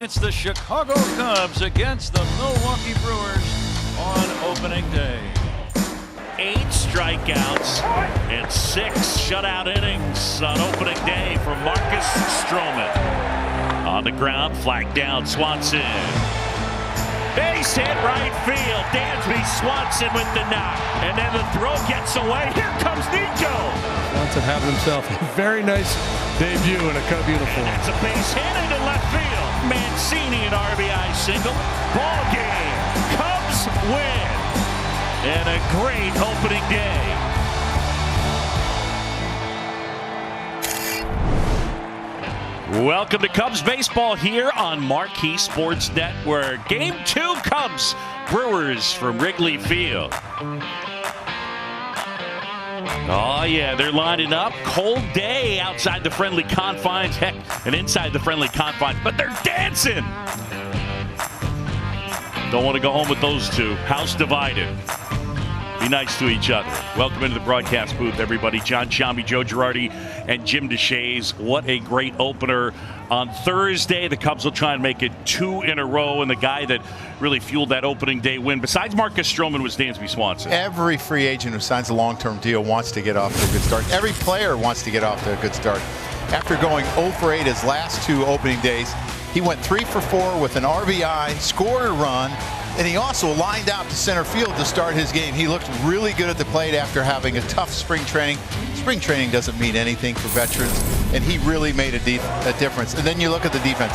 It's the Chicago Cubs against the Milwaukee Brewers on opening day. 8 strikeouts and 6 shutout innings on opening day for Marcus Stroman. On the ground, flag down, Swanson. Base hit right field. Dansby Swanson with the knock. And then the throw gets away. Here comes Nico. Swanson having himself a very nice debut in a Cub uniform. That's a base hit into left field. Mancini, an RBI single. Ball game. Cubs win. And a great opening day. Welcome to Cubs baseball here on Marquee Sports Network. Game 2, Cubs Brewers from Wrigley Field. Oh, yeah, they're lining up. Cold day outside the friendly confines. Heck, and inside the friendly confines. But they're dancing. Don't want to go home with those two. House divided. Be nice to each other. Welcome into the broadcast booth, everybody. John Sciambi, Joe Girardi, and Jim DeShays. What a great opener. On Thursday, the Cubs will try and make it 2 in a row, and the guy that really fueled that opening day win, besides Marcus Stroman, was Dansby Swanson. Every free agent who signs a long-term deal wants to get off to a good start. Every player wants to get off to a good start. After going 0 for 8 his last 2 opening days, he went 3 for 4 with an RBI, scored a run, and he also lined out to center field to start his game. He looked really good at the plate after having a tough spring training. Spring training doesn't mean anything for veterans, and he really made a difference. And then you look at the defense.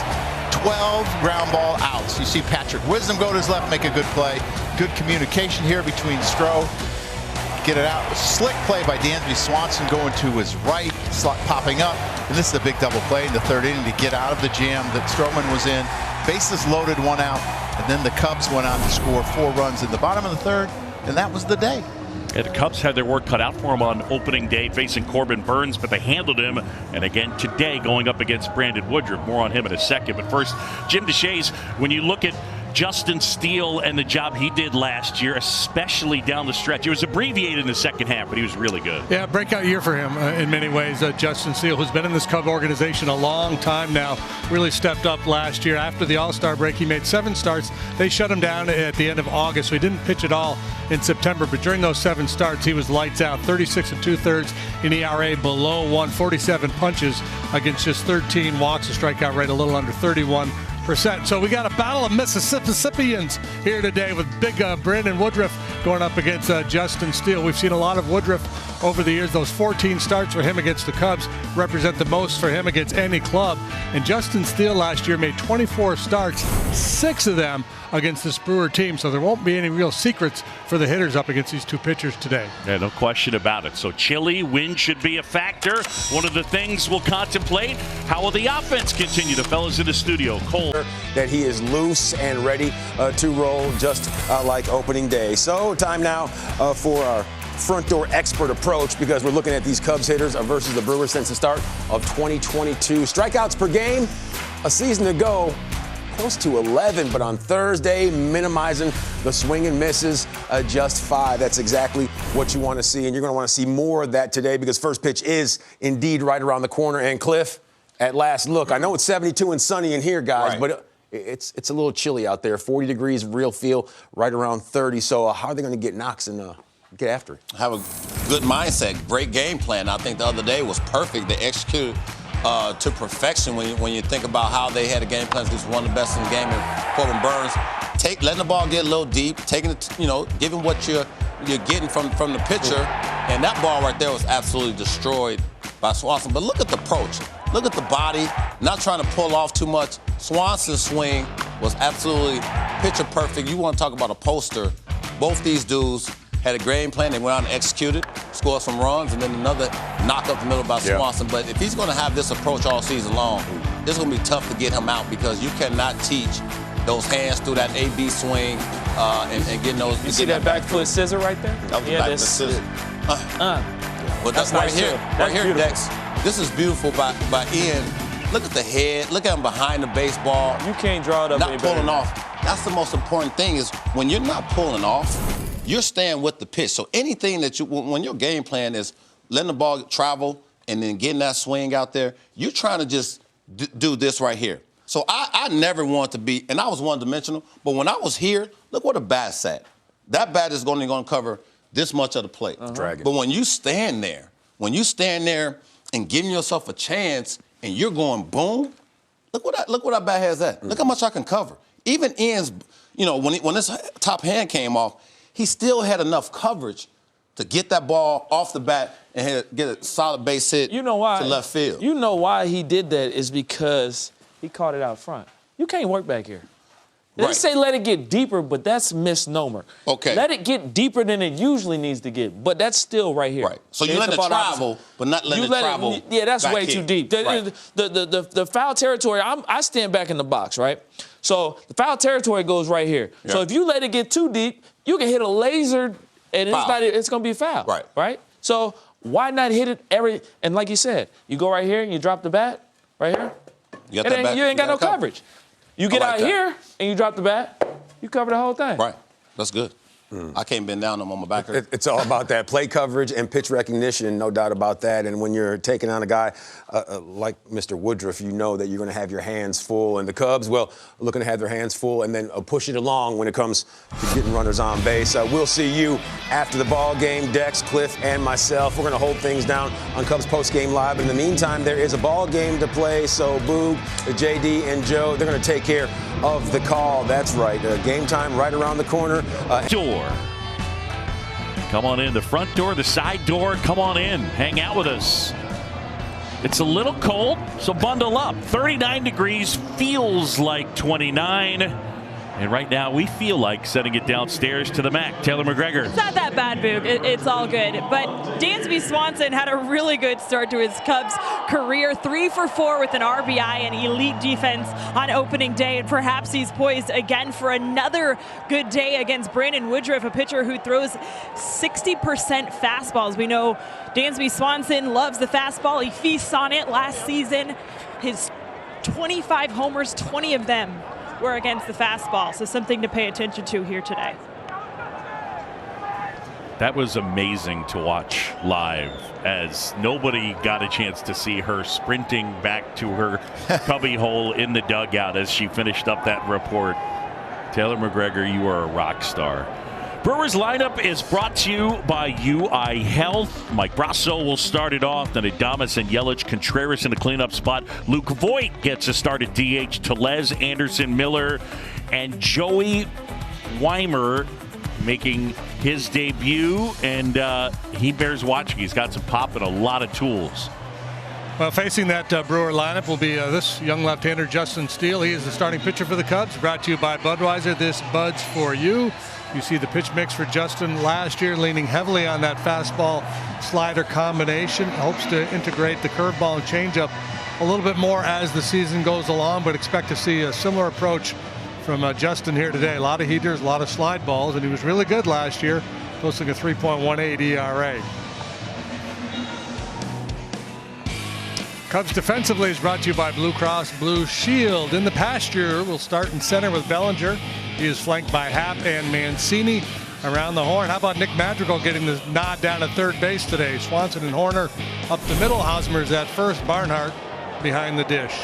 12 ground ball outs. You see Patrick Wisdom go to his left, make a good play. Good communication here between Stroh. Get it out. Slick play by Dansby Swanson going to his right, slot popping up. And this is a big double play in the 3rd inning to get out of the jam that Stroman was in. Bases loaded, 1 out. And then the Cubs went on to score 4 runs in the bottom of the 3rd. And that was the day. Yeah, the Cubs had their work cut out for them on opening day, facing Corbin Burns, but they handled him. And again today, going up against Brandon Woodruff. More on him in a second. But first, Jim DeShays, when you look at Justin Steele and the job he did last year, especially down the stretch. It was abbreviated in the second half, but he was really good. Yeah, breakout year for him in many ways. Justin Steele, who's been in this Cub organization a long time now, really stepped up last year. After the All-Star break, he made 7 starts. They shut him down at the end of August, so he didn't pitch at all in September. But during those 7 starts, he was lights out. 36 2/3 in ERA, below 1, 47 punches against just 13 walks, a strikeout rate a little under 31%. So we got a battle of Mississippians here today with big Brandon Woodruff going up against Justin Steele. We've seen a lot of Woodruff over the years. Those 14 starts for him against the Cubs represent the most for him against any club. And Justin Steele last year made 24 starts, 6 of them against this Brewer team. So there won't be any real secrets for the hitters up against these 2 pitchers today. Yeah, no question about it. So chilly, wind should be a factor. One of the things we'll contemplate, how will the offense continue? The fellas in the studio, Cole. That he is loose and ready to roll just like opening day. So time now for our front door expert approach, because we're looking at these Cubs hitters versus the Brewers since the start of 2022. Strikeouts per game a season ago, close to 11, but on Thursday, minimizing the swing and misses, just 5. That's exactly what you want to see, and you're going to want to see more of that today, because first pitch is indeed right around the corner. And Cliff, at last look, I know it's 72 and sunny in here, guys, Right. but it's a little chilly out there. 40 degrees, real feel, right around 30. So how are they going to get knocks and get after it? Have a good mindset, great game plan. I think the other day was perfect. They executed to perfection when you think about how they had a game plan. This was one of the best in the game. And Corbin Burns, letting the ball get a little deep, taking it, giving what you're getting from the pitcher, and that ball right there was absolutely destroyed by Swanson. But look at the approach. Look at the body, not trying to pull off too much. Swanson's swing was absolutely picture perfect. You want to talk about a poster. Both these dudes had a game plan. They went out and executed, scored some runs, and then another knock up the middle by Swanson. But if he's going to have this approach all season long, it's going to be tough to get him out, because you cannot teach those hands through that A-B swing and getting those. You see that back foot scissor right there? That was back foot scissor. But that's right nice here. too. Right That's here, beautiful. Dex. This is beautiful by Ian. Look at the head. Look at him behind the baseball. You can't draw it up any Not better. pulling off. That's the most important thing, is when you're not pulling off, you're staying with the pitch. So anything that when your game plan is letting the ball travel and then getting that swing out there, you're trying to just do this right here. So I never wanted to be, and I was one-dimensional, but when I was here, look where the bat's at. That bat is only going to cover this much of the plate. Drag it. But when you stand there and giving yourself a chance and you're going boom, look what that bat has at. Look how much I can cover. Even Ian's, when this top hand came off, he still had enough coverage to get that ball off the bat and get a solid base hit You know why? to left field. You know why he did that is because he caught it out front. You can't work back here. They Right. say let it get deeper, but that's misnomer. Okay. Let it get deeper than it usually needs to get, but that's still right here. Right. So you It's let it about travel, but not letting it travel. Yeah, that's back way here. too deep. Right. The foul territory, I stand back in the box, right? So the foul territory goes right here. Yeah. So if you let it get too deep, you can hit a laser and Foul. it's going to be a foul. Right. Right? So why not hit it and like you said, you go right here and you drop the bat right here. You got that back, You ain't got no got it coverage. You get like out that. here and you drop the bat, you cover the whole thing. Right. That's good. I can't bend down. I'm on my back. It's all about that play coverage and pitch recognition, no doubt about that. And when you're taking on a guy like Mr. Woodruff, you know that you're going to have your hands full. And the Cubs, well, looking to have their hands full and then push it along when it comes to getting runners on base. We'll see you after the ball game, Dex, Cliff, and myself. We're going to hold things down on Cubs Postgame Live. But in the meantime, there is a ball game to play. So Boog, JD, and Joe, they're going to take care of the call. That's right. Game time right around the corner. Door. Come on in. The front door, the side door. Come on in. Hang out with us. It's a little cold, so bundle up. 39 degrees, feels like 29. And right now, we feel like sending it downstairs to the Mac. Taylor McGregor. It's not that bad, Boog. It's all good. But Dansby Swanson had a really good start to his Cubs career. 3 for 4 with an RBI and elite defense on opening day. And perhaps he's poised again for another good day against Brandon Woodruff, a pitcher who throws 60% fastballs. We know Dansby Swanson loves the fastball. He feasts on it last season. His 25 homers, 20 of them were against the fastball, so something to pay attention to here today. That was amazing to watch live, as nobody got a chance to see her sprinting back to her cubby hole in the dugout as she finished up that report. Taylor McGregor, you are a rock star. Brewers lineup is brought to you by UI Health. Mike Brasso will start it off. Then Adames and Yelich Contreras in the cleanup spot. Luke Voigt gets a start at DH. Tellez, Anderson, Miller, and Joey Weimer making his debut. And he bears watching. He's got some pop and a lot of tools. Well, facing that Brewer lineup will be this young left-hander, Justin Steele. He is the starting pitcher for the Cubs. Brought to you by Budweiser. This Bud's for you. You see the pitch mix for Justin last year, leaning heavily on that fastball slider combination. Hopes to integrate the curveball and changeup a little bit more as the season goes along, but expect to see a similar approach from Justin here today. A lot of heaters, a lot of slide balls, and he was really good last year, posting a 3.18 ERA. Cubs defensively is brought to you by Blue Cross Blue Shield. In the pasture, we'll start in center with Bellinger. He is flanked by Happ and Mancini around the horn. How about Nick Madrigal getting the nod down at third base today? Swanson and Horner up the middle. Hosmer's at first. Barnhart behind the dish.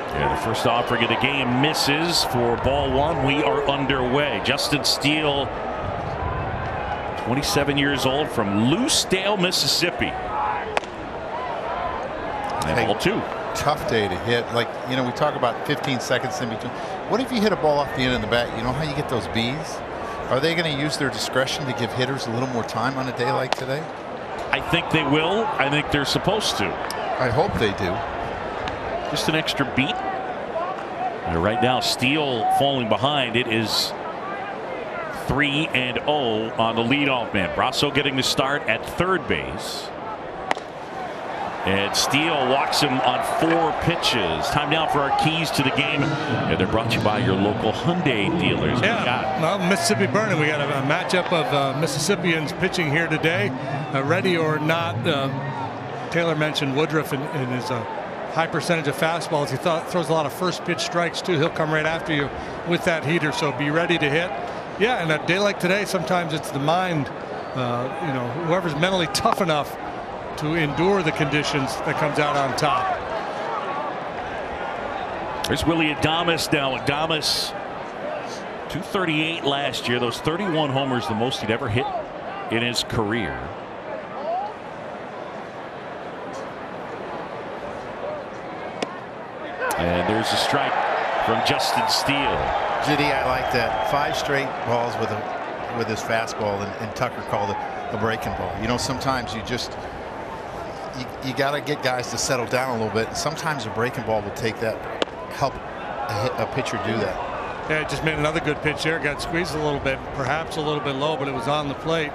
Yeah, the first offering of the game misses for ball one. We are underway. Justin Steele, 27 years old, from Loosedale, Mississippi. And ball two. Tough day to hit. Like, we talk about 15 seconds in between. What if you hit a ball off the end of the bat? You know how you get those Bs? Are they going to use their discretion to give hitters a little more time on a day like today? I think they will. I think they're supposed to. I hope they do. Just an extra beat. And right now, Steele falling behind. It is 3-0 on the leadoff man. Brasso getting the start at third base. And Steele walks him on 4 pitches. Time now for our keys to the game. And they're brought to you by your local Hyundai dealers. Yeah, well, Mississippi Burning. We got a matchup of Mississippians pitching here today. Ready or not, Taylor mentioned Woodruff in his high percentage of fastballs. He throws a lot of first pitch strikes too. He'll come right after you with that heater, so be ready to hit. Yeah, and a day like today, sometimes it's the mind, whoever's mentally tough enough to endure the conditions that comes out on top. There's Willie Adames now. Adames, 238 last year. Those 31 homers, the most he'd ever hit in his career. And there's a strike from Justin Steele. Judy, I like that. 5 straight balls with his fastball, and Tucker called it a breaking ball. You know, sometimes you got to get guys to settle down a little bit. And sometimes a breaking ball will take that, help a pitcher do that. Yeah, just made another good pitch there. Got squeezed a little bit, perhaps a little bit low, but it was on the plate.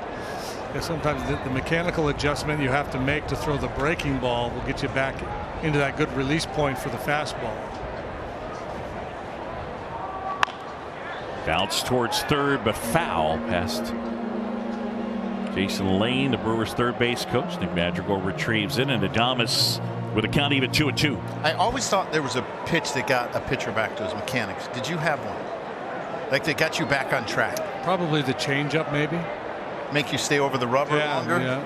Yeah, sometimes the mechanical adjustment you have to make to throw the breaking ball will get you back into that good release point for the fastball. Bounce towards third, but foul past Jason Lane, the Brewers' third base coach. Nick Madrigal retrieves it, and Adames with a count even 2-2. I always thought there was a pitch that got a pitcher back to his mechanics. Did you have one? Like that got you back on track? Probably the changeup, maybe. Make you stay over the rubber longer? Yeah.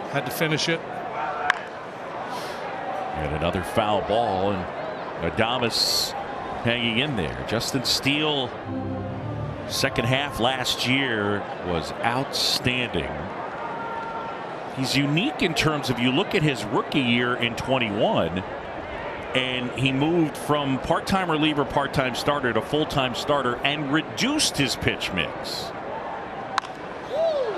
Had to finish it. And another foul ball, and Adames hanging in there. Justin Steele, second half last year was outstanding. He's unique in terms of, you look at his rookie year in 21, and he moved from part-time reliever, part-time starter to full-time starter and reduced his pitch mix.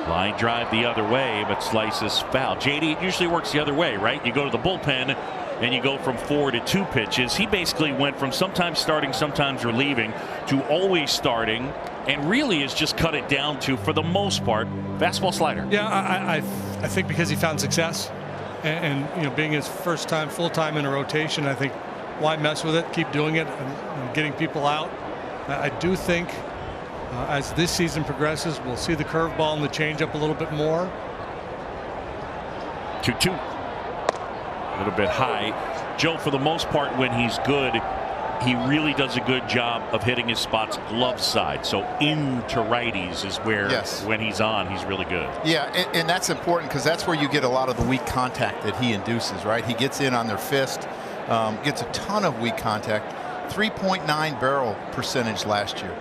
Line drive the other way, but slices foul. JD, it usually works the other way, right? You go to the bullpen and you go from 4 to 2 pitches. He basically went from sometimes starting, sometimes relieving, to always starting, and really has just cut it down to, for the most part, fastball slider. Yeah, I think because he found success, and you know, being his first time full-time in a rotation, I think why mess with it? Keep doing it and getting people out. I do think as this season progresses, we'll see the curveball and the changeup a little bit more. 2-2. A little bit high. Joe, for the most part, when he's good, he really does a good job of hitting his spots glove side. So into righties is where, when he's on, he's really good. Yeah, and that's important because that's where you get a lot of the weak contact that he induces, right? He gets in on their fist, gets a ton of weak contact. 3.9 barrel percentage last year.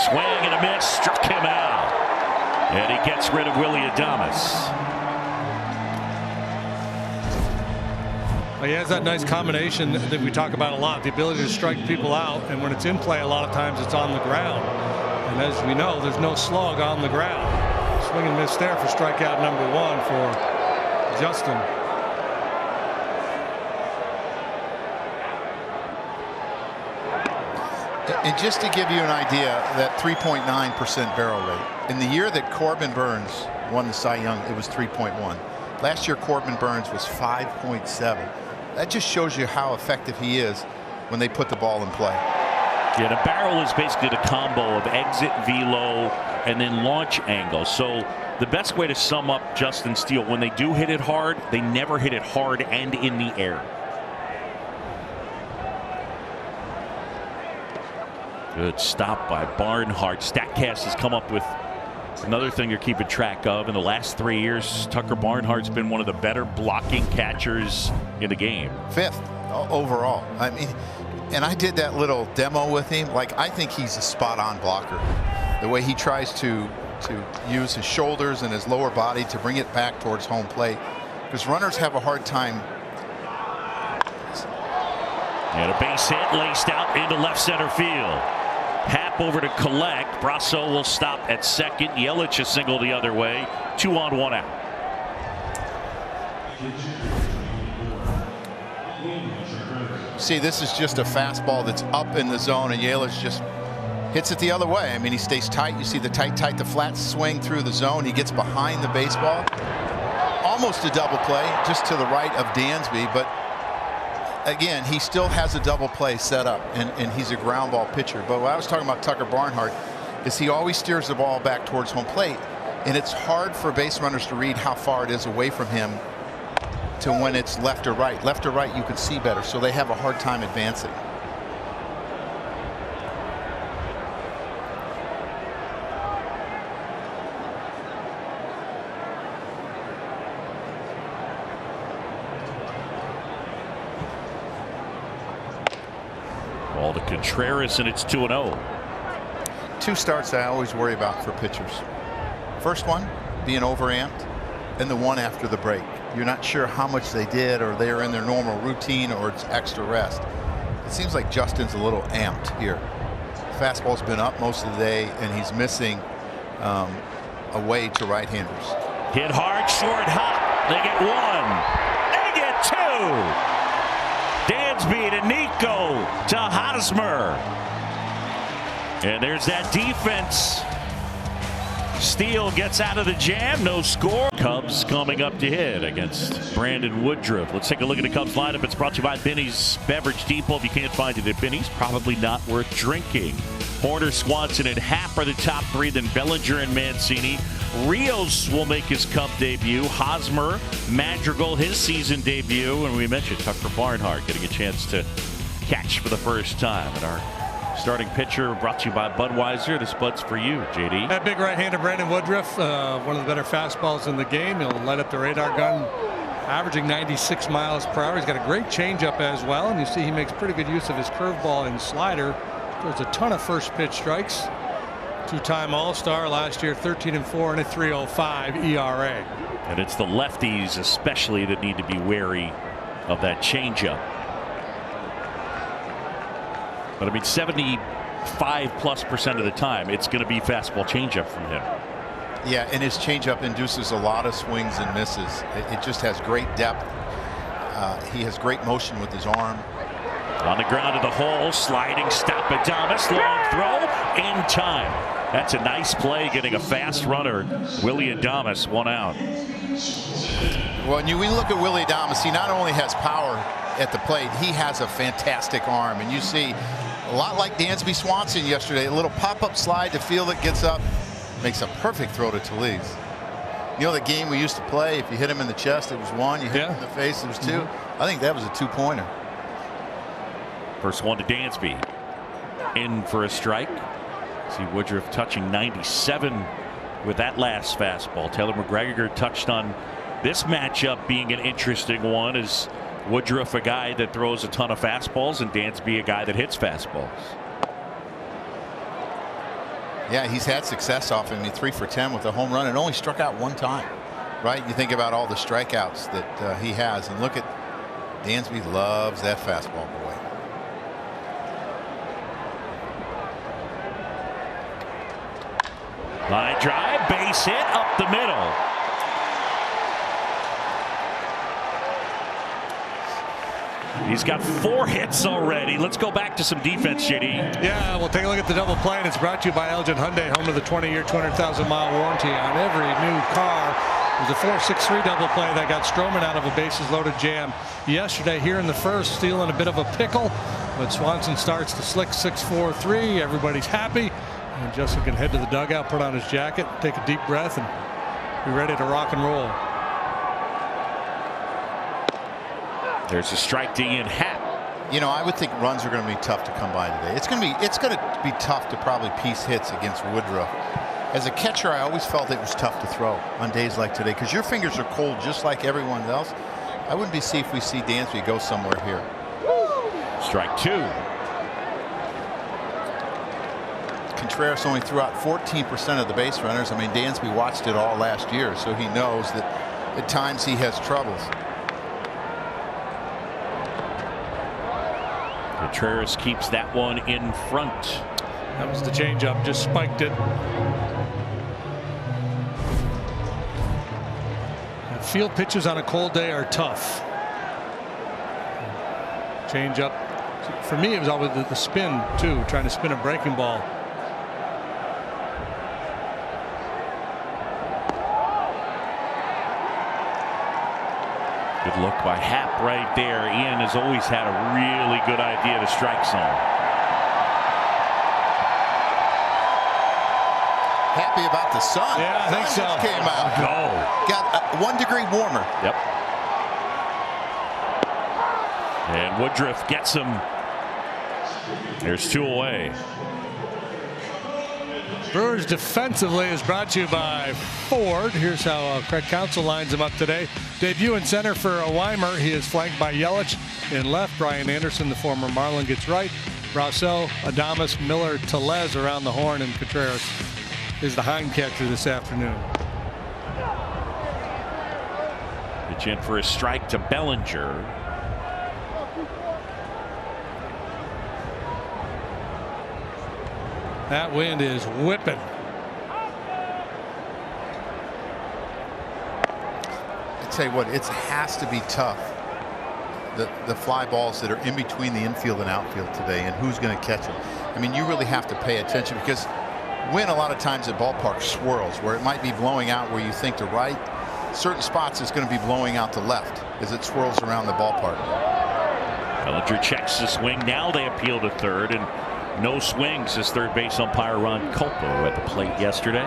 Swing and a miss, struck him out. And he gets rid of Willie Adames. He has that nice combination that we talk about a lot, the ability to strike people out, and when it's in play, a lot of times it's on the ground. And as we know, there's no slug on the ground. Swing and miss there for strikeout number 1 for Justin. And just to give you an idea, that 3.9% barrel rate. In the year that Corbin Burns won the Cy Young, it was 3.1. Last year, Corbin Burns was 5.7. That just shows you how effective he is when they put the ball in play. Yeah, the barrel is basically the combo of exit, velo, and then launch angle. So the best way to sum up Justin Steele, when they do hit it hard, they never hit it hard and in the air. Good stop by Barnhart. Statcast has come up with another thing you're keeping track of. In the last 3 years, Tucker Barnhart's been one of the better blocking catchers in the game. 5th overall. I mean, and I did that little demo with him. Like, I think he's a spot-on blocker. The way he tries to use his shoulders and his lower body to bring it back towards home plate, because runners have a hard time. And a base hit laced out into left center field. Happ over to collect. Brasso will stop at second. Yelich a single the other way. 2 on, 1 out. See, this is just a fastball that's up in the zone, and Yelich just hits it the other way. I mean, he stays tight. You see the tight, the flat swing through the zone. He gets behind the baseball. Almost a double play, just to the right of Dansby, but again, he still has a double play set up, and he's a ground ball pitcher. But what I was talking about Tucker Barnhart is he always steers the ball back towards home plate, and it's hard for base runners to read how far it is away from him to when it's left or right. Left or right, you can see better, so they have a hard time advancing. to Contreras, and it's 2-0. Two starts I always worry about for pitchers. First one, being overamped, and the one after the break. You're not sure how much they did, or they're in their normal routine, or it's extra rest. It seems like Justin's a little amped here. Fastball's been up most of the day, and he's missing away to right-handers. Hit hard, short, hot. They get one. They get two. Dansby to Nico to Hosmer. And there's that defense. Steele gets out of the jam. No score. Cubs coming up to hit against Brandon Woodruff. Let's take a look at the Cubs lineup. It's brought to you by Benny's Beverage Depot. If you can't find it at Benny's, probably not worth drinking. Horner, Swanson, and Happ are the top three. Then Bellinger and Mancini. Rios will make his Cub debut. Hosmer, Madrigal, his season debut. And we mentioned Tucker Barnhart getting a chance to catch for the first time. And our starting pitcher brought to you by Budweiser. This Bud's for you, JD. That big right-hander Brandon Woodruff, one of the better fastballs in the game. He'll light up the radar gun, averaging 96 miles per hour. He's got a great changeup as well, and you see he makes pretty good use of his curveball and slider. There's a ton of first pitch strikes. Two-time All-Star last year, 13-4 and a 3.05 ERA. And it's the lefties especially that need to be wary of that changeup. But I mean, 75+% of the time, it's going to be fastball changeup from him. Yeah, and his changeup induces a lot of swings and misses. It just has great depth. He has great motion with his arm. On the ground to the hole, sliding stop Adames, long throw in time. That's a nice play, getting a fast runner. Willy Adames, 1 out. Well, when we look at Willy Adames, he not only has power at the plate, he has a fantastic arm. And you see, a lot like Dansby Swanson yesterday, a little pop-up slide to field it, gets up, makes a perfect throw to Tellez. You know the game we used to play, if you hit him in the chest, it was 1. You hit him in the face, it was 2. I think that was a 2-pointer. First one to Dansby. In for a strike. See Woodruff touching 97 with that last fastball. Taylor McGregor touched on this matchup being an interesting one. Is Woodruff a guy that throws a ton of fastballs, and Dansby a guy that hits fastballs? Yeah, he's had success off him. 3 for 10 with a home run and only struck out 1 time. Right? You think about all the strikeouts that he has, and look at Dansby loves that fastball, boy. Line drive, base hit up the middle. He's got 4 hits already. Let's go back to some defense, JD. Yeah, we'll take a look at the double play, and it's brought to you by Elgin Hyundai, home of the 20-year, 200,000-mile warranty on every new car. It was a 4-6-3 double play that got Stroman out of a bases-loaded jam yesterday. Here in the first, Steele in a bit of a pickle, but Swanson starts the slick 6-4-3. Everybody's happy. And Justin can head to the dugout, put on his jacket, take a deep breath, and be ready to rock and roll. There's a strike to Ian Happ. You know, I would think runs are going to be tough to come by today. It's going to be tough to probably piece hits against Woodruff. As a catcher, I always felt it was tough to throw on days like today because your fingers are cold just like everyone else. I wouldn't be see if we see Dansby go somewhere here. Strike 2. Contreras only threw out 14% of the base runners. I mean, Dansby watched it all last year, so he knows that at times he has troubles. Contreras keeps that one in front. That was the changeup, just spiked it. And field pitches on a cold day are tough. Changeup. For me, it was always the spin, too, trying to spin a breaking ball. Good look by Happ right there. Ian has always had a really good idea of the strike zone. Happy about the sun. Yeah, I think so. Just came out. Go. Got 1 degree warmer. Yep. And Woodruff gets him. There's 2 away. Brewers defensively is brought to you by Ford. Here's how Craig Counsell lines him up today. Debut in center for Weimer. He is flanked by Yelich in left. Brian Anderson, the former Marlin, gets right. Rousseau, Adames, Miller, Tellez around the horn, and Contreras is the hind catcher this afternoon. Pitch in for a strike to Bellinger. That wind is whipping. I tell you what, it has to be tough. The fly balls that are in between the infield and outfield today, and who's going to catch them. I mean, you really have to pay attention, because wind a lot of times at ballparks swirls, where it might be blowing out where you think to right. Certain spots it's going to be blowing out to left as it swirls around the ballpark. Bellinger checks the swing. Now they appeal to third, and no swings as third base umpire Ron Culpo at the plate yesterday.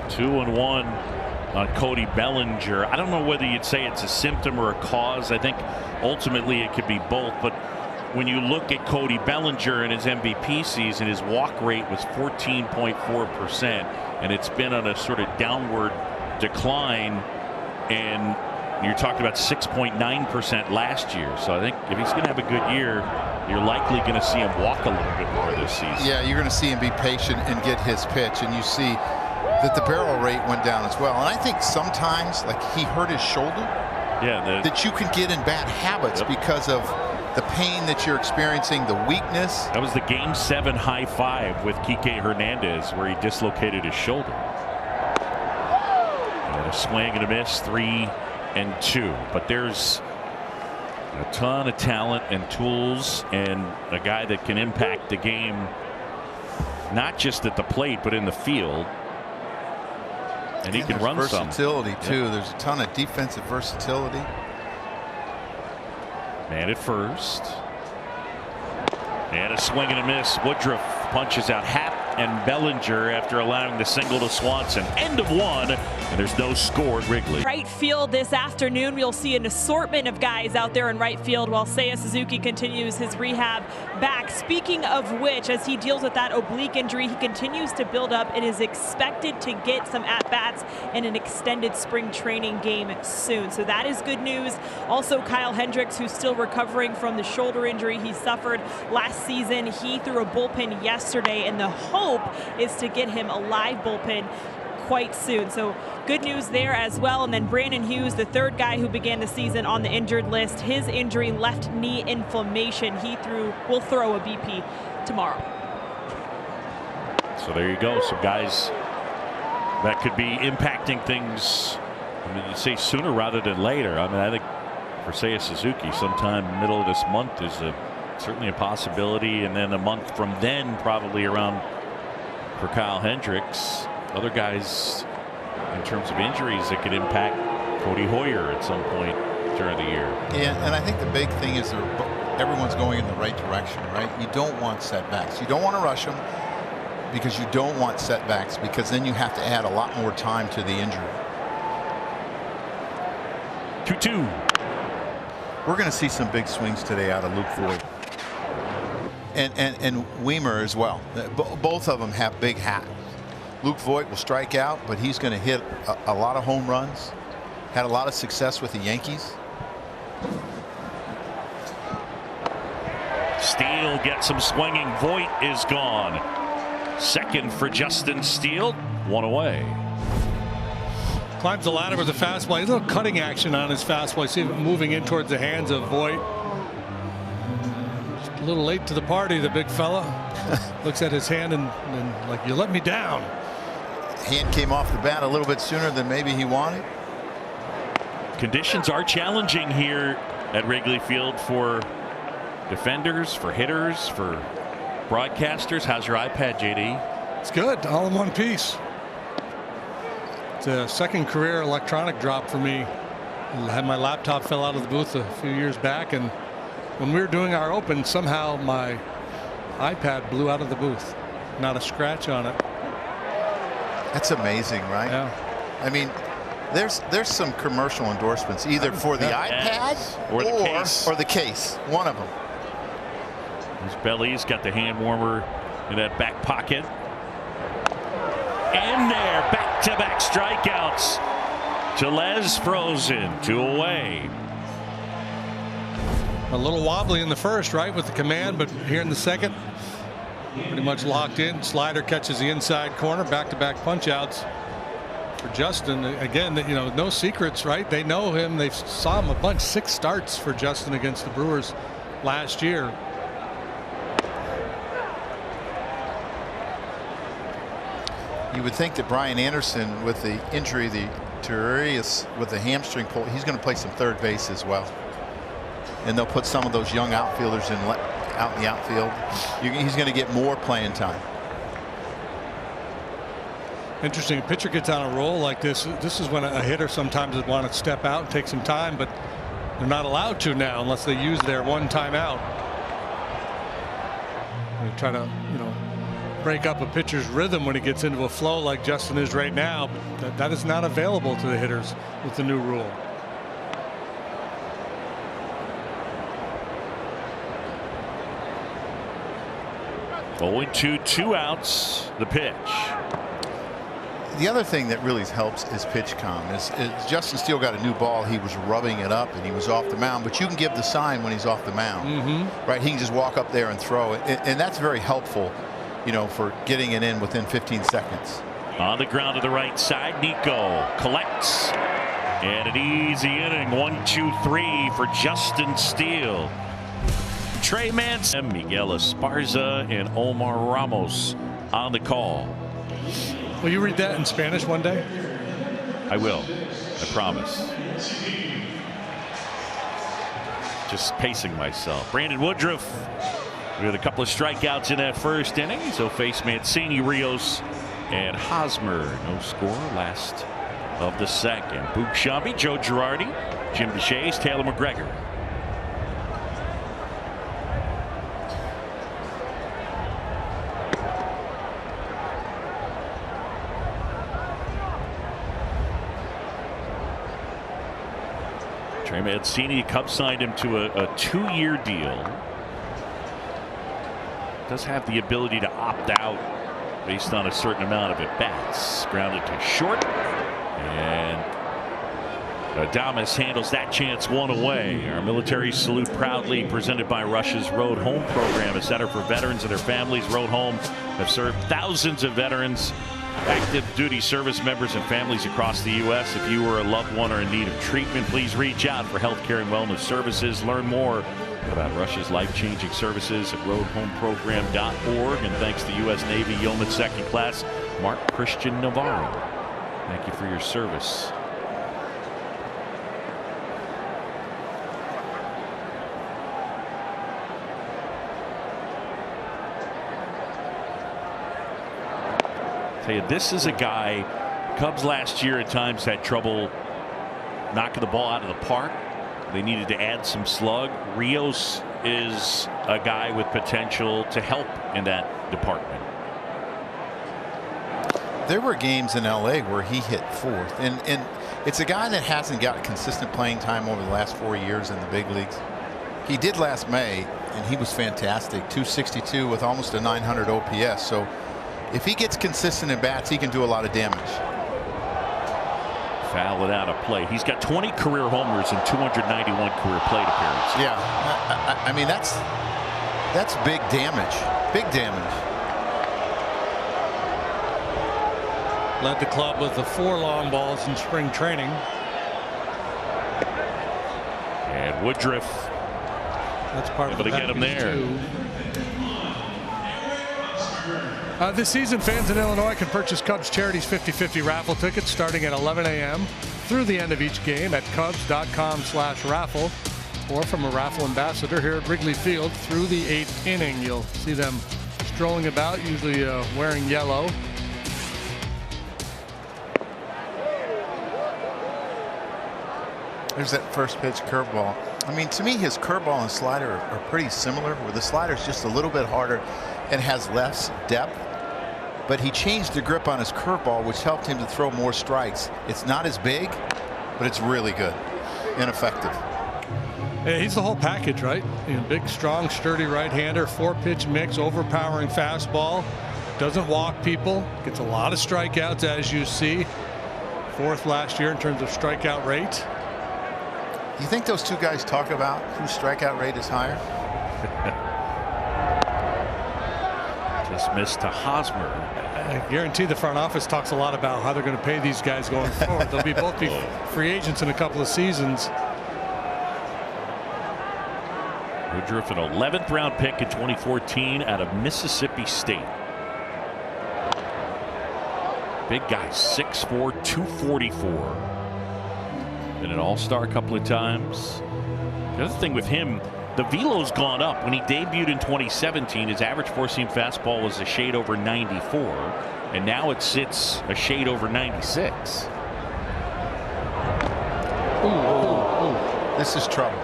Two and one on Cody Bellinger. I don't know whether you'd say it's a symptom or a cause. I think ultimately it could be both. But when you look at Cody Bellinger in his MVP season, his walk rate was 14.4%, and it's been on a sort of downward decline. And you're talking about 6.9% last year. So I think if he's going to have a good year, you're likely going to see him walk a little bit more this season. Yeah, you're going to see him be patient and get his pitch, and you see that the barrel rate went down as well. And I think sometimes, like, he hurt his shoulder. Yeah, that you can get in bad habits because of the pain that you're experiencing, the weakness. That was the Game 7 high five with Kike Hernandez, where he dislocated his shoulder. And a swing and a miss, 3-2. But there's a ton of talent and tools, and a guy that can impact the game, not just at the plate, but in the field. And he can run some. Versatility too. Yep. There's a ton of defensive versatility. Man at first. And a swing and a miss. Woodruff punches out Happ and Bellinger after allowing the single to Swanson. End of one, and there's no score at Wrigley. Right field this afternoon, we'll see an assortment of guys out there in right field while Seiya Suzuki continues his rehab back. Speaking of which, as he deals with that oblique injury, he continues to build up and is expected to get some at-bats in an extended spring training game soon. So that is good news. Also, Kyle Hendricks, who's still recovering from the shoulder injury he suffered last season. He threw a bullpen yesterday, and the hope is to get him a live bullpen quite soon. So good news there as well. And then Brandon Hughes, the third guy who began the season on the injured list, his injury, left knee inflammation. Will throw a BP tomorrow. So there you go. Some guys that could be impacting things. I mean, you say sooner rather than later. I mean, I think for Seiya Suzuki, sometime middle of this month is certainly a possibility, and then a month from then, probably around for Kyle Hendricks. Other guys in terms of injuries that could impact Cody Hoyer at some point during the year. Yeah, and I think the big thing is everyone's going in the right direction, right? You don't want setbacks. You don't want to rush them, because you don't want setbacks, because then you have to add a lot more time to the injury. 2-2. We're going to see some big swings today out of Luke Voigt. And Weimer as well. Both of them have big hats. Luke Voigt will strike out, but he's going to hit a lot of home runs. Had a lot of success with the Yankees. Steele gets some swinging. Voigt is gone. Second for Justin Steele. One away. Climbs the ladder with a fastball. A little cutting action on his fastball. You see it moving in towards the hands of Voigt. Just a little late to the party, the big fella. Looks at his hand and like, you let me down. Hand came off the bat a little bit sooner than maybe he wanted. Conditions are challenging here at Wrigley Field for defenders, for hitters, for broadcasters. How's your iPad, JD? It's good. All in one piece. It's a second career electronic drop for me. I had my laptop fell out of the booth a few years back, and when we were doing our open, somehow my iPad blew out of the booth. Not a scratch on it. That's amazing, right? Yeah. I mean, there's some commercial endorsements either for the iPad or the case. One of them. His belly's got the hand warmer in that back pocket. And there, back-to-back strikeouts Tellez frozen, 2 away. A little wobbly in the first, right, with the command, but here in the second, pretty much locked in. Slider catches the inside corner, back-to-back punch-outs for Justin. Again, no secrets, right? They know him. They saw him a bunch. 6 starts for Justin against the Brewers last year. You would think that Brian Anderson, with the injury, the teres with the hamstring pull, he's going to play some third base as well. And they'll put some of those young outfielders out in the outfield. He's going to get more playing time. Interesting. A pitcher gets on a roll like this. This is when a hitter sometimes would want to step out and take some time, but they're not allowed to now unless they use their 1 timeout. They try to, break up a pitcher's rhythm when he gets into a flow like Justin is right now. But that is not available to the hitters with the new rule. Going to 2 outs. The pitch. The other thing that really helps is pitch calm. Is Justin Steele got a new ball. He was rubbing it up and he was off the mound. But you can give the sign when he's off the mound, right? He can just walk up there and throw it, and that's very helpful, for getting it in within 15 seconds. On the ground to the right side, Nico collects, and an easy inning. 1, 2, 3 for Justin Steele. Trey Manson, Miguel Esparza, and Omar Ramos on the call. Will you read that in Spanish one day? I will. I promise. Just pacing myself. Brandon Woodruff with a couple of strikeouts in that first inning. So face Mancini, Rios, and Hosmer. No score. Last of the second. Boog Sciambi, Joe Girardi, Jim DeShays, Taylor McGregor. Trey Mancini, Cubs signed him to a 2-year deal. Does have the ability to opt out based on a certain amount of at-bats. Grounded to short, and Adames handles that chance 1 away. Our military salute proudly presented by Russia's Road Home program, a center for veterans and their families. Road Home have served thousands of veterans, active duty service members, and families across the U.S. If you or a loved one are in need of treatment, please reach out for health care and wellness services. Learn more about Russia's life-changing services at roadhomeprogram.org. And thanks to U.S. Navy Yeoman Second Class Mark Christian Navarro. Thank you for your service. Tell you, this is a guy, Cubs last year at times had trouble knocking the ball out of the park. They needed to add some slug. Rios is a guy with potential to help in that department. There were games in LA where he hit 4th, and it's a guy that hasn't got consistent playing time over the last 4 years in the big leagues. He did last May, and he was fantastic. 262 with almost a 900 OPS. So if he gets consistent at bats, he can do a lot of damage. Foul it out of play. He's got 20 career homers and 291 career plate appearances. Yeah, I mean that's big damage. Big damage. Led the club with the 4 long balls in spring training. And Woodruff. That's part of the get him there. This season, fans in Illinois can purchase Cubs Charities 50/50 raffle tickets starting at 11 a.m. through the end of each game at Cubs.com/raffle, or from a raffle ambassador here at Wrigley Field through the 8th inning. You'll see them strolling about, usually wearing yellow. There's that first pitch curveball. I mean, to me, his curveball and slider are pretty similar, where the slider's just a little bit harder and has less depth. But he changed the grip on his curveball, which helped him to throw more strikes. It's not as big, but it's really good and effective. Yeah, he's the whole package, right? Big, strong, sturdy right-hander, 4-pitch mix, overpowering fastball. Doesn't walk people. Gets a lot of strikeouts, as you see. 4th last year in terms of strikeout rate. You think those two guys talk about whose strikeout rate is higher? Just missed to Hosmer. I guarantee the front office talks a lot about how they're going to pay these guys going forward. They'll both be free agents in a couple of seasons. Woodruff, an 11th round pick in 2014 out of Mississippi State. Big guy, 6'4", 244. Been an all-star a couple of times. The other thing with him, the velo's gone up. When he debuted in 2017, his average four-seam fastball was a shade over 94, and now it sits a shade over 96. This is trouble.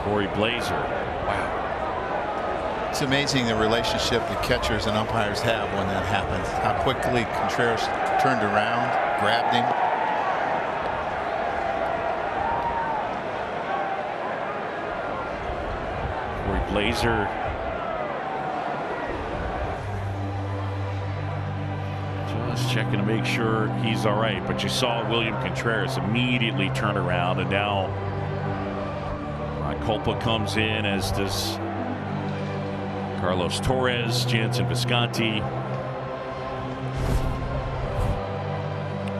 Corey Blazer. Wow. It's amazing the relationship that catchers and umpires have when that happens. How quickly Contreras turned around, grabbed him. Corey Blazer. Just checking to make sure he's all right. But you saw William Contreras immediately turn around, and now Culpa comes in, as does Carlos Torres, Jansen Visconti.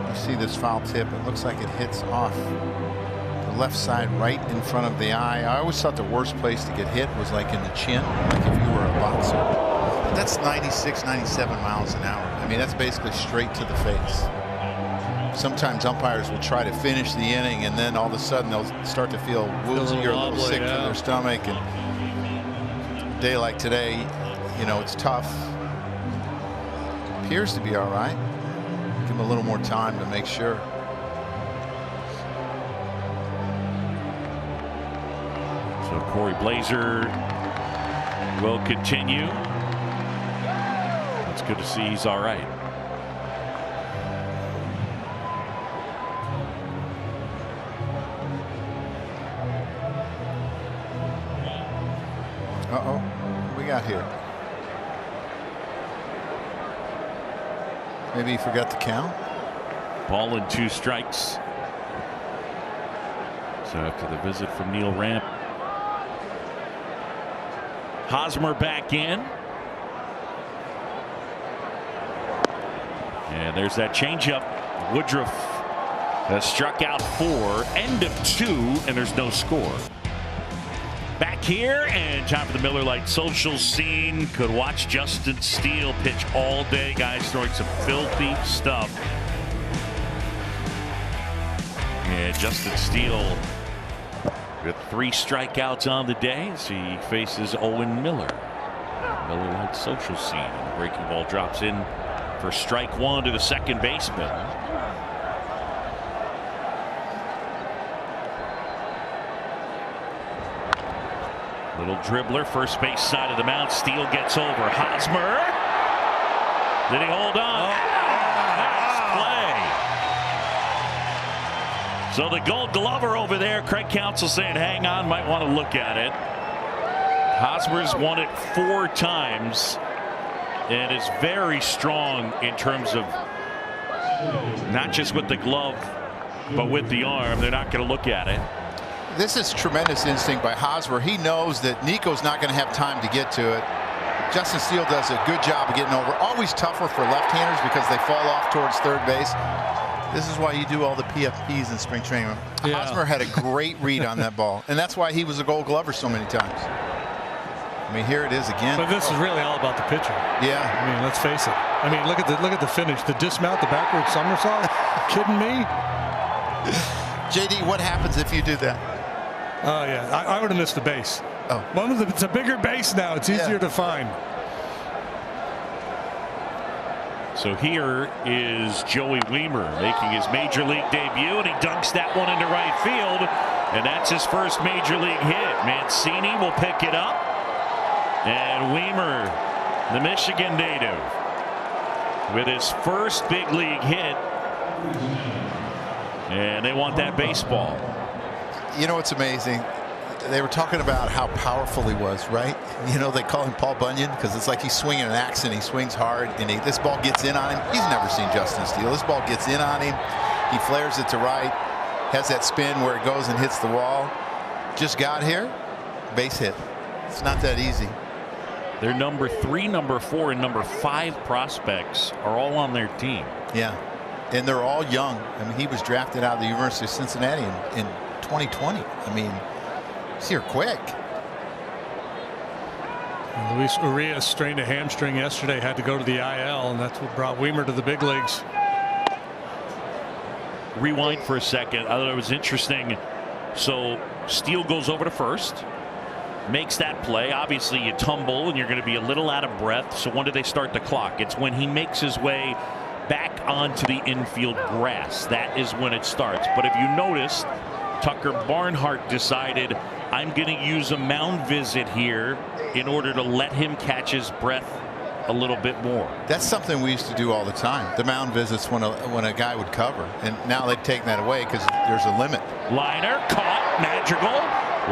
You see this foul tip. It looks like it hits off the left side right in front of the eye. I always thought the worst place to get hit was like in the chin, like if you were a boxer. But that's 96, 97 miles an hour. I mean, that's basically straight to the face. Sometimes umpires will try to finish the inning, and then all of a sudden they'll start to feel woozy or a little sick to their stomach. And a day like today, you know, it's tough. Appears to be all right. Give him a little more time to make sure. So Corey Blazer will continue. It's good to see he's all right. Uh-oh, what we got here? Maybe he forgot to count. Ball and 2 strikes. So after the visit from Neil Ramp, Hosmer back in. And there's that changeup. Woodruff has struck out 4, end of 2, and there's no score. Back here, and time for the Miller Lite social scene. Could watch Justin Steele pitch all day. Guys throwing some filthy stuff. And Justin Steele with 3 strikeouts on the day as he faces Owen Miller. Miller Lite social scene. And the breaking ball drops in for strike 1 to the second baseman. Little dribbler, first base side of the mound. Steele gets over. Hosmer. Did he hold on? Nice play. So the Gold Glover over there, Craig Counsell saying, hang on, might want to look at it. Hosmer's won it 4 times and is very strong in terms of not just with the glove, but with the arm. They're not going to look at it. This is tremendous instinct by Hosmer. He knows that Nico's not going to have time to get to it. Justin Steele does a good job of getting over. Always tougher for left-handers because they fall off towards third base. This is why you do all the PFPs in spring training. Yeah. Hosmer had a great read on that ball, and that's why he was a Gold Glover so many times. I mean, here it is again. But this is really all about the pitcher. Yeah. I mean, let's face it. I mean, look at the finish, the dismount, the backward somersault. Kidding me? JD, what happens if you do that? Oh yeah, I would have missed the base. Oh, It's a bigger base now. It's easier to find. So here is Joey Wiemer making his major league debut, and he dunks that one into right field, and that's his first major league hit. Mancini will pick it up, and Wiemer, the Michigan native, with his first big league hit, and they want that baseball. You know what's amazing? They were talking about how powerful he was, right? You know, they call him Paul Bunyan because it's like he's swinging an axe and he swings hard, and this ball gets in on him. He's never seen Justin Steele. This ball gets in on him. He flares it to right, has that spin where it goes and hits the wall. Just got here, base hit. It's not that easy. Their number 3, number 4, and number 5 prospects are all on their team. Yeah, and they're all young. I mean, he was drafted out of the University of Cincinnati in 2020. I mean, he's here quick. And Luis Urias strained a hamstring yesterday, had to go to the IL, and that's what brought Weimer to the big leagues. Rewind for a second. I thought it was interesting. So Steele goes over to first, makes that play. Obviously, you tumble and you're going to be a little out of breath. So when do they start the clock? It's when he makes his way back onto the infield grass. That is when it starts. But if you noticed, Tucker Barnhart decided, I'm going to use a mound visit here in order to let him catch his breath a little bit more. That's something we used to do all the time. The mound visits when a guy would cover, and now they've taken that away because there's a limit. Liner caught. Madrigal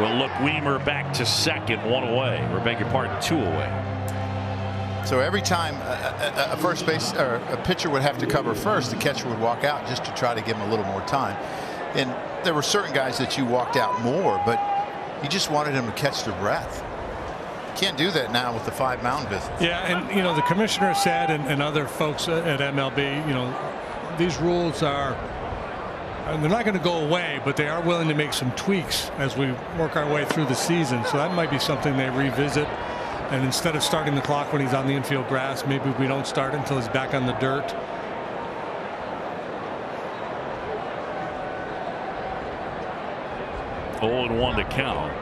will look Weimer back to second, 1 away, or beg your pardon, 2 away. So every time a first base or a pitcher would have to cover first, the catcher would walk out just to try to give him a little more time. And there were certain guys that you walked out more, but you just wanted him to catch their breath. Can't do that now with the 5 mound visits. Yeah, and you know, the commissioner said, and other folks at MLB, you know, these rules are, they're not going to go away, but they are willing to make some tweaks as we work our way through the season. So that might be something they revisit. And instead of starting the clock when he's on the infield grass, maybe we don't start until he's back on the dirt. Oh, and 1 to count.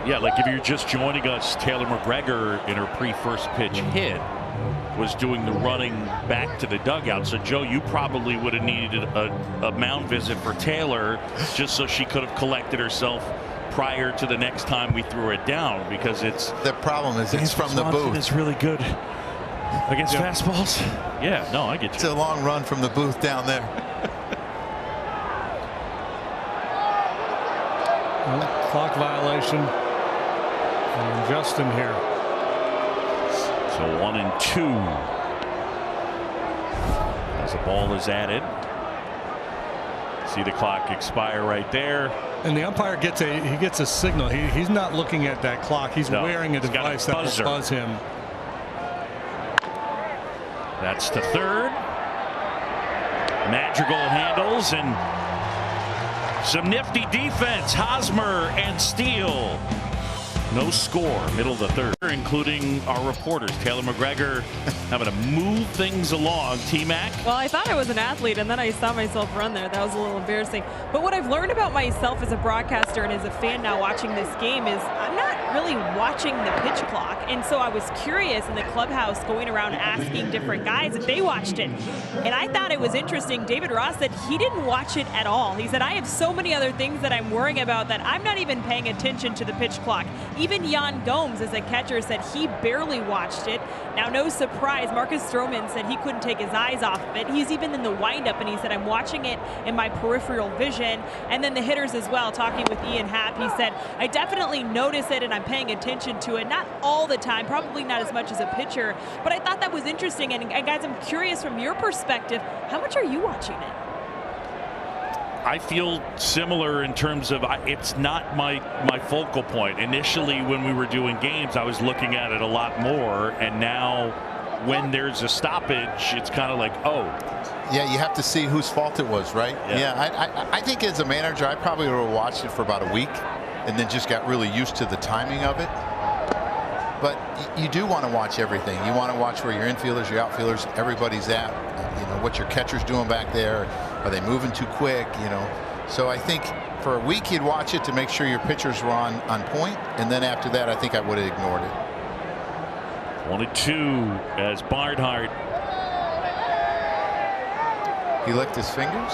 Yeah, like if you're just joining us, Taylor McGregor in her pre-first pitch hit was doing the running back to the dugout. So, Joe, you probably would have needed a mound visit for Taylor just so she could have collected herself prior to the next time we threw it down, because it's the problem is it's from the booth. It's really good against fastballs. Yeah, no, I get you. It's a long run from the booth down there. Well, clock violation. And Justin here. So 1 and 2 as the ball is added. See the clock expire right there. And the umpire gets a signal. He's not looking at that clock. He's wearing a device that will buzz him. That's to third. Madrigal handles, and some nifty defense. Hosmer and Steele. No score, middle of the third, including our reporters. Taylor McGregor having to move things along. T-Mac? Well, I thought I was an athlete, and then I saw myself run there. That was a little embarrassing. But what I've learned about myself as a broadcaster and as a fan now watching this game is I'm not really watching the pitch clock. And so I was curious in the clubhouse going around asking different guys if they watched it. And I thought it was interesting. David Ross said he didn't watch it at all. He said, I have so many other things that I'm worrying about that I'm not even paying attention to the pitch clock. Even Jan Gomes, as a catcher, said he barely watched it. Now, no surprise, Marcus Stroman said he couldn't take his eyes off of it. He's even in the windup, and he said, I'm watching it in my peripheral vision. And then the hitters as well, talking with Ian Happ, he said, I definitely notice it, and I'm paying attention to it. Not all the time, probably not as much as a pitcher, but I thought that was interesting. And guys, I'm curious from your perspective, how much are you watching it? I feel similar in terms of it's not my focal point. Initially, when we were doing games, I was looking at it a lot more, and now when there's a stoppage, it's kind of like, oh. Yeah, you have to see whose fault it was, right? Yeah, I think as a manager, I probably would have watched it for about a week and then just got really used to the timing of it. But you do want to watch everything. You want to watch where your infielders, your outfielders, everybody's at. You know, what your catcher's doing back there. Are they moving too quick? You know, so I think for a week you'd watch it to make sure your pitchers were on point, and then after that, I think I would have ignored it. 1-2 as Barnhart. He licked his fingers.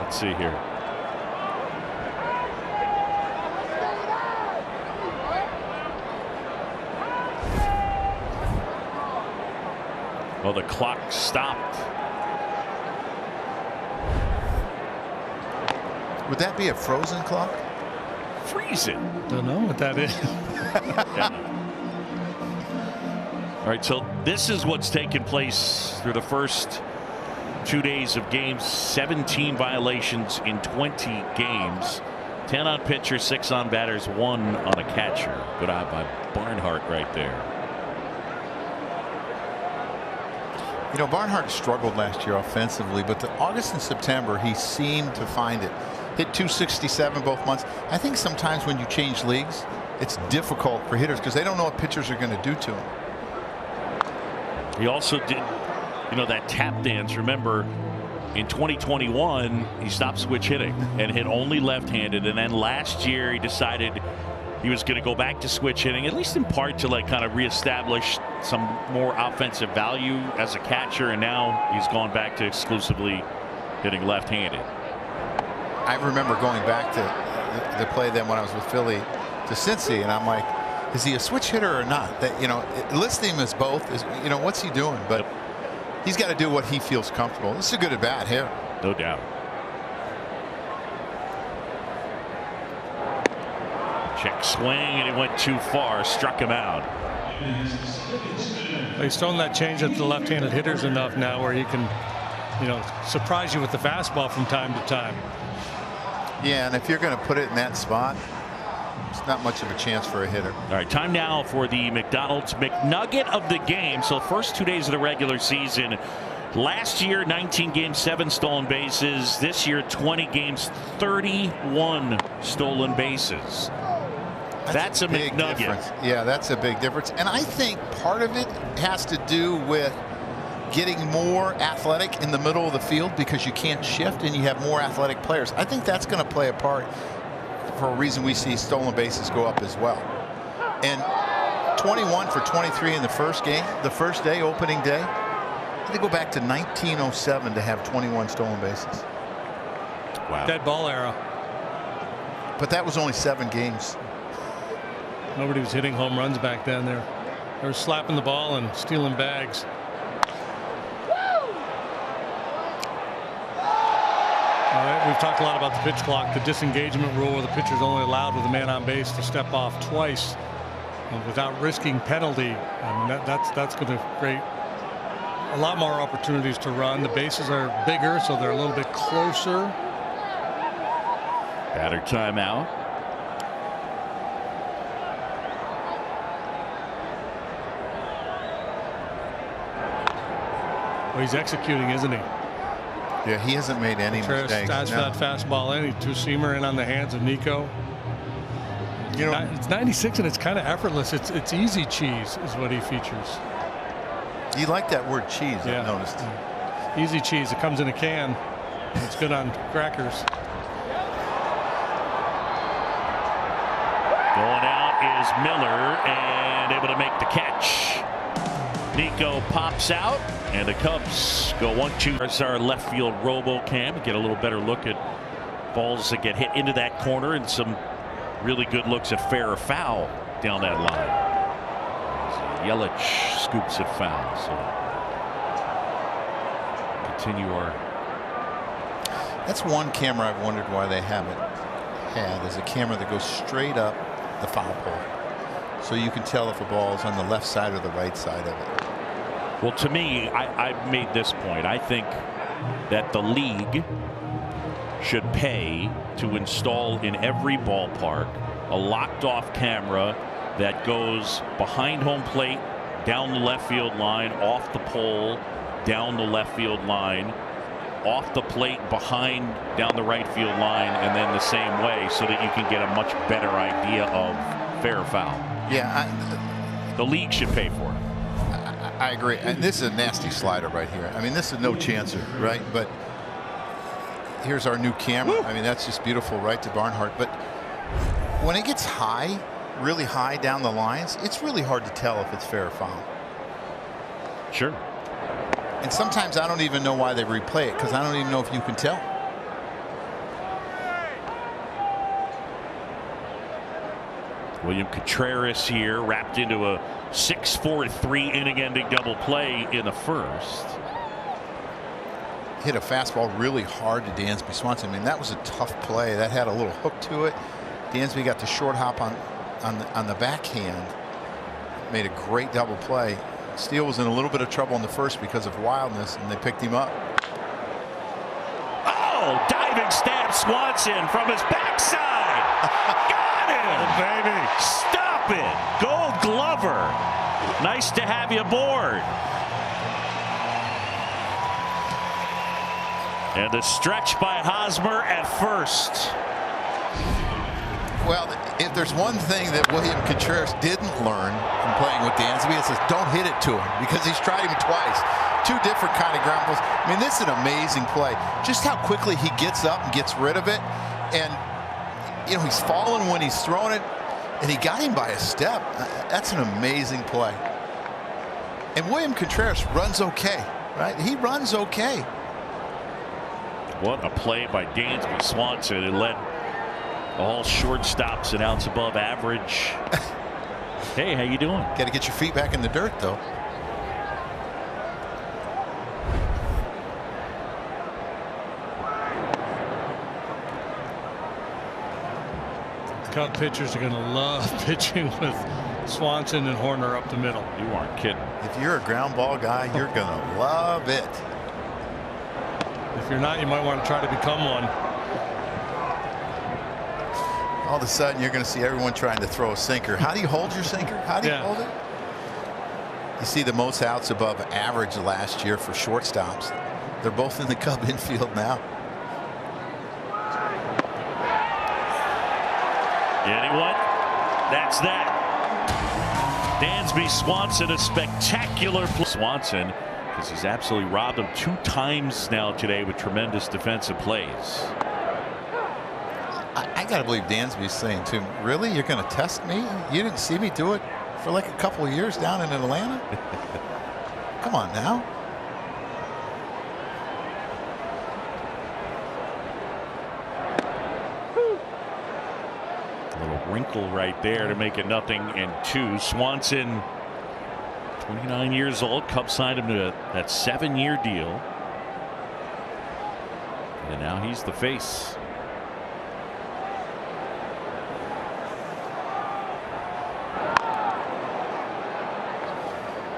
Let's see here. Well, the clock stopped. Would that be a frozen clock? Freezing. Don't know what that is. All right, so this is what's taken place through the first 2 days of games. 17 violations in 20 games. 10 on pitchers, 6 on batters, 1 on a catcher. Good eye by Barnhart right there. You know, Barnhart struggled last year offensively, but the August and September, he seemed to find it. Hit 267 both months. I think sometimes when you change leagues, it's difficult for hitters because they don't know what pitchers are going to do to them. He also did, you know, that tap dance. Remember, in 2021, he stopped switch hitting and hit only left-handed. And then last year, he decided he was going to go back to switch hitting, at least in part to like kind of reestablish some more offensive value as a catcher. And now he's gone back to exclusively hitting left-handed. I remember going back to the play then when I was with Philly to Cincy, and I'm like, is he a switch hitter or not? That, you know, listing him as both is, you know, what's he doing? But he's got to do what he feels comfortable. This is a good at bat here. No doubt. Check swing, and he went too far, struck him out. He's thrown that change at the left-handed hitters enough now where he can, you know, surprise you with the fastball from time to time. Yeah, and if you're going to put it in that spot, it's not much of a chance for a hitter. All right, time now for the McDonald's McNugget of the game. So first 2 days of the regular season. Last year, 19 games, 7 stolen bases. This year, 20 games, 31 stolen bases. That's a big McNugget. Difference. Yeah, that's a big difference. And I think part of it has to do with getting more athletic in the middle of the field because you can't shift and you have more athletic players. I think that's going to play a part for a reason we see stolen bases go up as well. And 21 for 23 in the first game, the first day, opening day. I think go back to 1907 to have 21 stolen bases. Wow. Dead ball era. But that was only 7 games. Nobody was hitting home runs back then. They were slapping the ball and stealing bags. All right, we've talked a lot about the pitch clock, the disengagement rule where the pitcher's only allowed with a man on base to step off twice without risking penalty. I mean, that's going to create a lot more opportunities to run. The bases are bigger, so they're a little bit closer. Batter timeout. Well, he's executing, isn't he? Yeah, he hasn't made any mistakes. That's that fastball in. Two-seamer in on the hands of Nico. You know, it's 96 and it's kind of effortless. It's easy cheese is what he features. You like that word cheese, Yeah. I've noticed. Easy cheese. It comes in a can. It's good on crackers. Going out is Miller and able to make the catch. Nico pops out and the Cubs go 1-2. There's our left field robo-cam. Get a little better look at balls that get hit into that corner and some really good looks at fair or foul down that line. Yelich scoops it foul. So continue our. That's one camera I've wondered why they haven't had, is a camera that goes straight up the foul pole. So you can tell if a ball is on the left side or the right side of it. Well, to me, I've made this point. I think that the league should pay to install in every ballpark a locked off camera that goes behind home plate, down the left field line, off the pole, down the left field line, off the plate, behind, down the right field line, and then the same way, so that you can get a much better idea of fair or foul. Yeah, the league should pay for it. I agree. And this is a nasty slider right here. I mean, this is no chancer, right? But here's our new camera. I mean, that's just beautiful right to Barnhart. But when it gets high, really high down the lines, it's really hard to tell if it's fair or foul. Sure. And sometimes I don't even know why they replay it, because I don't even know if you can tell. William Contreras here, wrapped into a 6-4-3 inning-ending double play in the first. Hit a fastball really hard to Dansby Swanson. I mean, that was a tough play. That had a little hook to it. Dansby got the short hop on the backhand. Made a great double play. Steele was in a little bit of trouble in the first because of wildness, and they picked him up. Oh, diving stab Swanson from his backside. Got him, baby. Stop it. Gold Glover. Nice to have you aboard. And the stretch by Hosmer at first. Well, if there's one thing that William Contreras didn't learn from playing with Dansby, it's just don't hit it to him, because he's tried him twice. Two different kind of ground balls. I mean, this is an amazing play. Just how quickly he gets up and gets rid of it. And, you know, he's fallen when he's thrown it, and he got him by a step. That's an amazing play. And William Contreras runs okay, right? He runs okay. What a play by Dansby Swanson. It led all shortstops an ounce above average. Hey, how you doing? Got to get your feet back in the dirt, though. Cub pitchers are going to love pitching with Swanson and Horner up the middle. You aren't kidding. If you're a ground ball guy, you're going to love it. If you're not, you might want to try to become one. All of a sudden, you're going to see everyone trying to throw a sinker. How do you hold your sinker? How do you hold it? You see the most outs above average last year for shortstops. They're both in the Cub infield now. Anyone? That's that. Dansby Swanson, a spectacular play. Swanson, because he's absolutely robbed him 2 times now today with tremendous defensive plays. I got to believe Dansby's saying to him, really? You're going to test me? You didn't see me do it for like a couple of years down in Atlanta? Come on now. A little wrinkle right there to make it 0-2. Swanson, 29 years old. Cubs signed him to that 7-year deal. And now he's the face.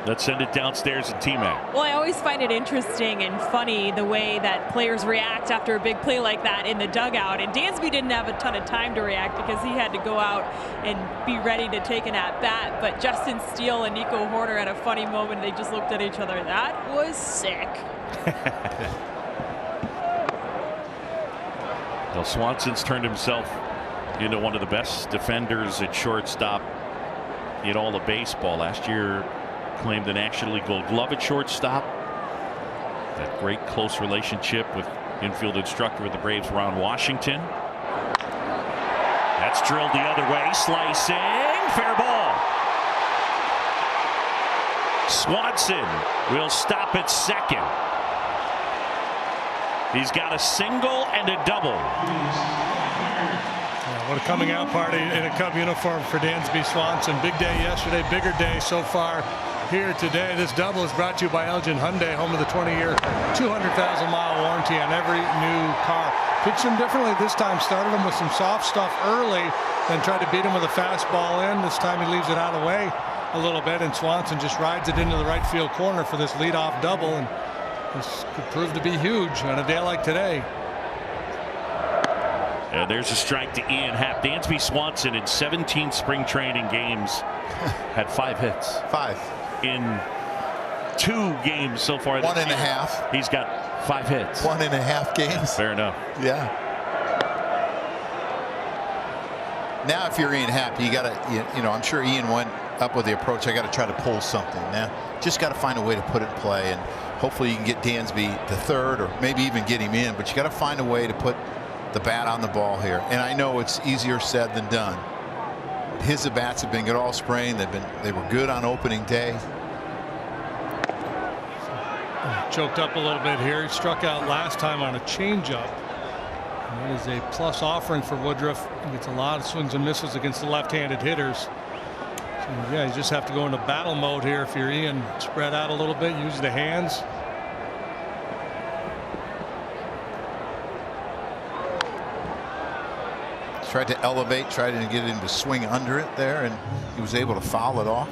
Let's send it downstairs to T-Mac. Well, I always find it interesting and funny the way that players react after a big play like that in the dugout. And Dansby didn't have a ton of time to react because he had to go out and be ready to take an at-bat. But Justin Steele and Nico Horner had a funny moment. They just looked at each other. That was sick. Well, Swanson's turned himself into one of the best defenders at shortstop in all of baseball. Last year, claimed the National League Gold Glove at shortstop. That great close relationship with infield instructor with the Braves, Ron Washington. That's drilled the other way, slicing, fair ball. Swanson will stop at second. He's got a single and a double. What a coming out party in a Cub uniform for Dansby Swanson. Big day yesterday, bigger day so far here today. This double is brought to you by Elgin Hyundai, home of the 20-year, 200,000-mile warranty on every new car. Pitched him differently this time. Started him with some soft stuff early, then tried to beat him with a fastball in. This time he leaves it out of the way a little bit, and Swanson just rides it into the right field corner for this leadoff double. And this could prove to be huge on a day like today. And there's a strike to Ian Happ. Dansby Swanson in 17 spring training games had 5 hits. 5. In 2 games so far. 1.5. He's got 5 hits. 1.5 games. Fair enough. Yeah. Now, if you're Ian Happ, you got to, you know, I'm sure Ian went up with the approach. I got to try to pull something. Now, just got to find a way to put it in play, and hopefully you can get Dansby to third, or maybe even get him in. But you got to find a way to put the bat on the ball here. And I know it's easier said than done. His at-bats have been good all spring. They were good on opening day. Choked up a little bit here. He struck out last time on a changeup. That is a plus offering for Woodruff. He gets a lot of swings and misses against the left-handed hitters. So, yeah, you just have to go into battle mode here if you're Ian. Spread out a little bit, use the hands. Tried to elevate, tried to get him to swing under it there, and he was able to foul it off.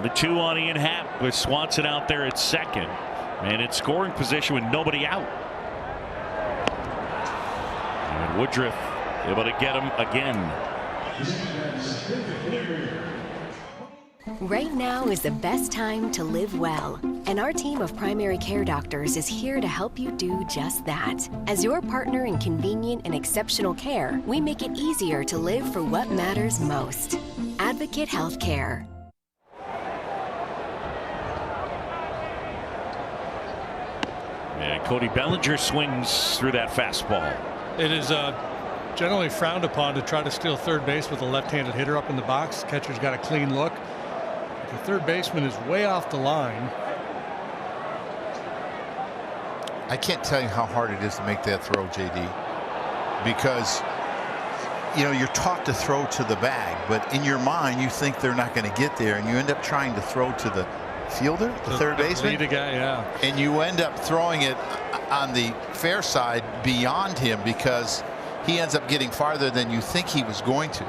1-2 on Ian Happ with Swanson out there at second. And it's scoring position with nobody out. And Woodruff able to get him again. Right now is the best time to live well, and our team of primary care doctors is here to help you do just that. As your partner in convenient and exceptional care, we make it easier to live for what matters most. Advocate Healthcare. And Cody Bellinger swings through that fastball. It is generally frowned upon to try to steal third base with a left-handed hitter up in the box. Catcher's got a clean look. The third baseman is way off the line. I can't tell you how hard it is to make that throw, JD, because you're taught to throw to the bag, but in your mind you think they're not going to get there, and you end up trying to throw to the fielder, the third baseman, guy, yeah, and you end up throwing it on the fair side beyond him because he ends up getting farther than you think he was going to.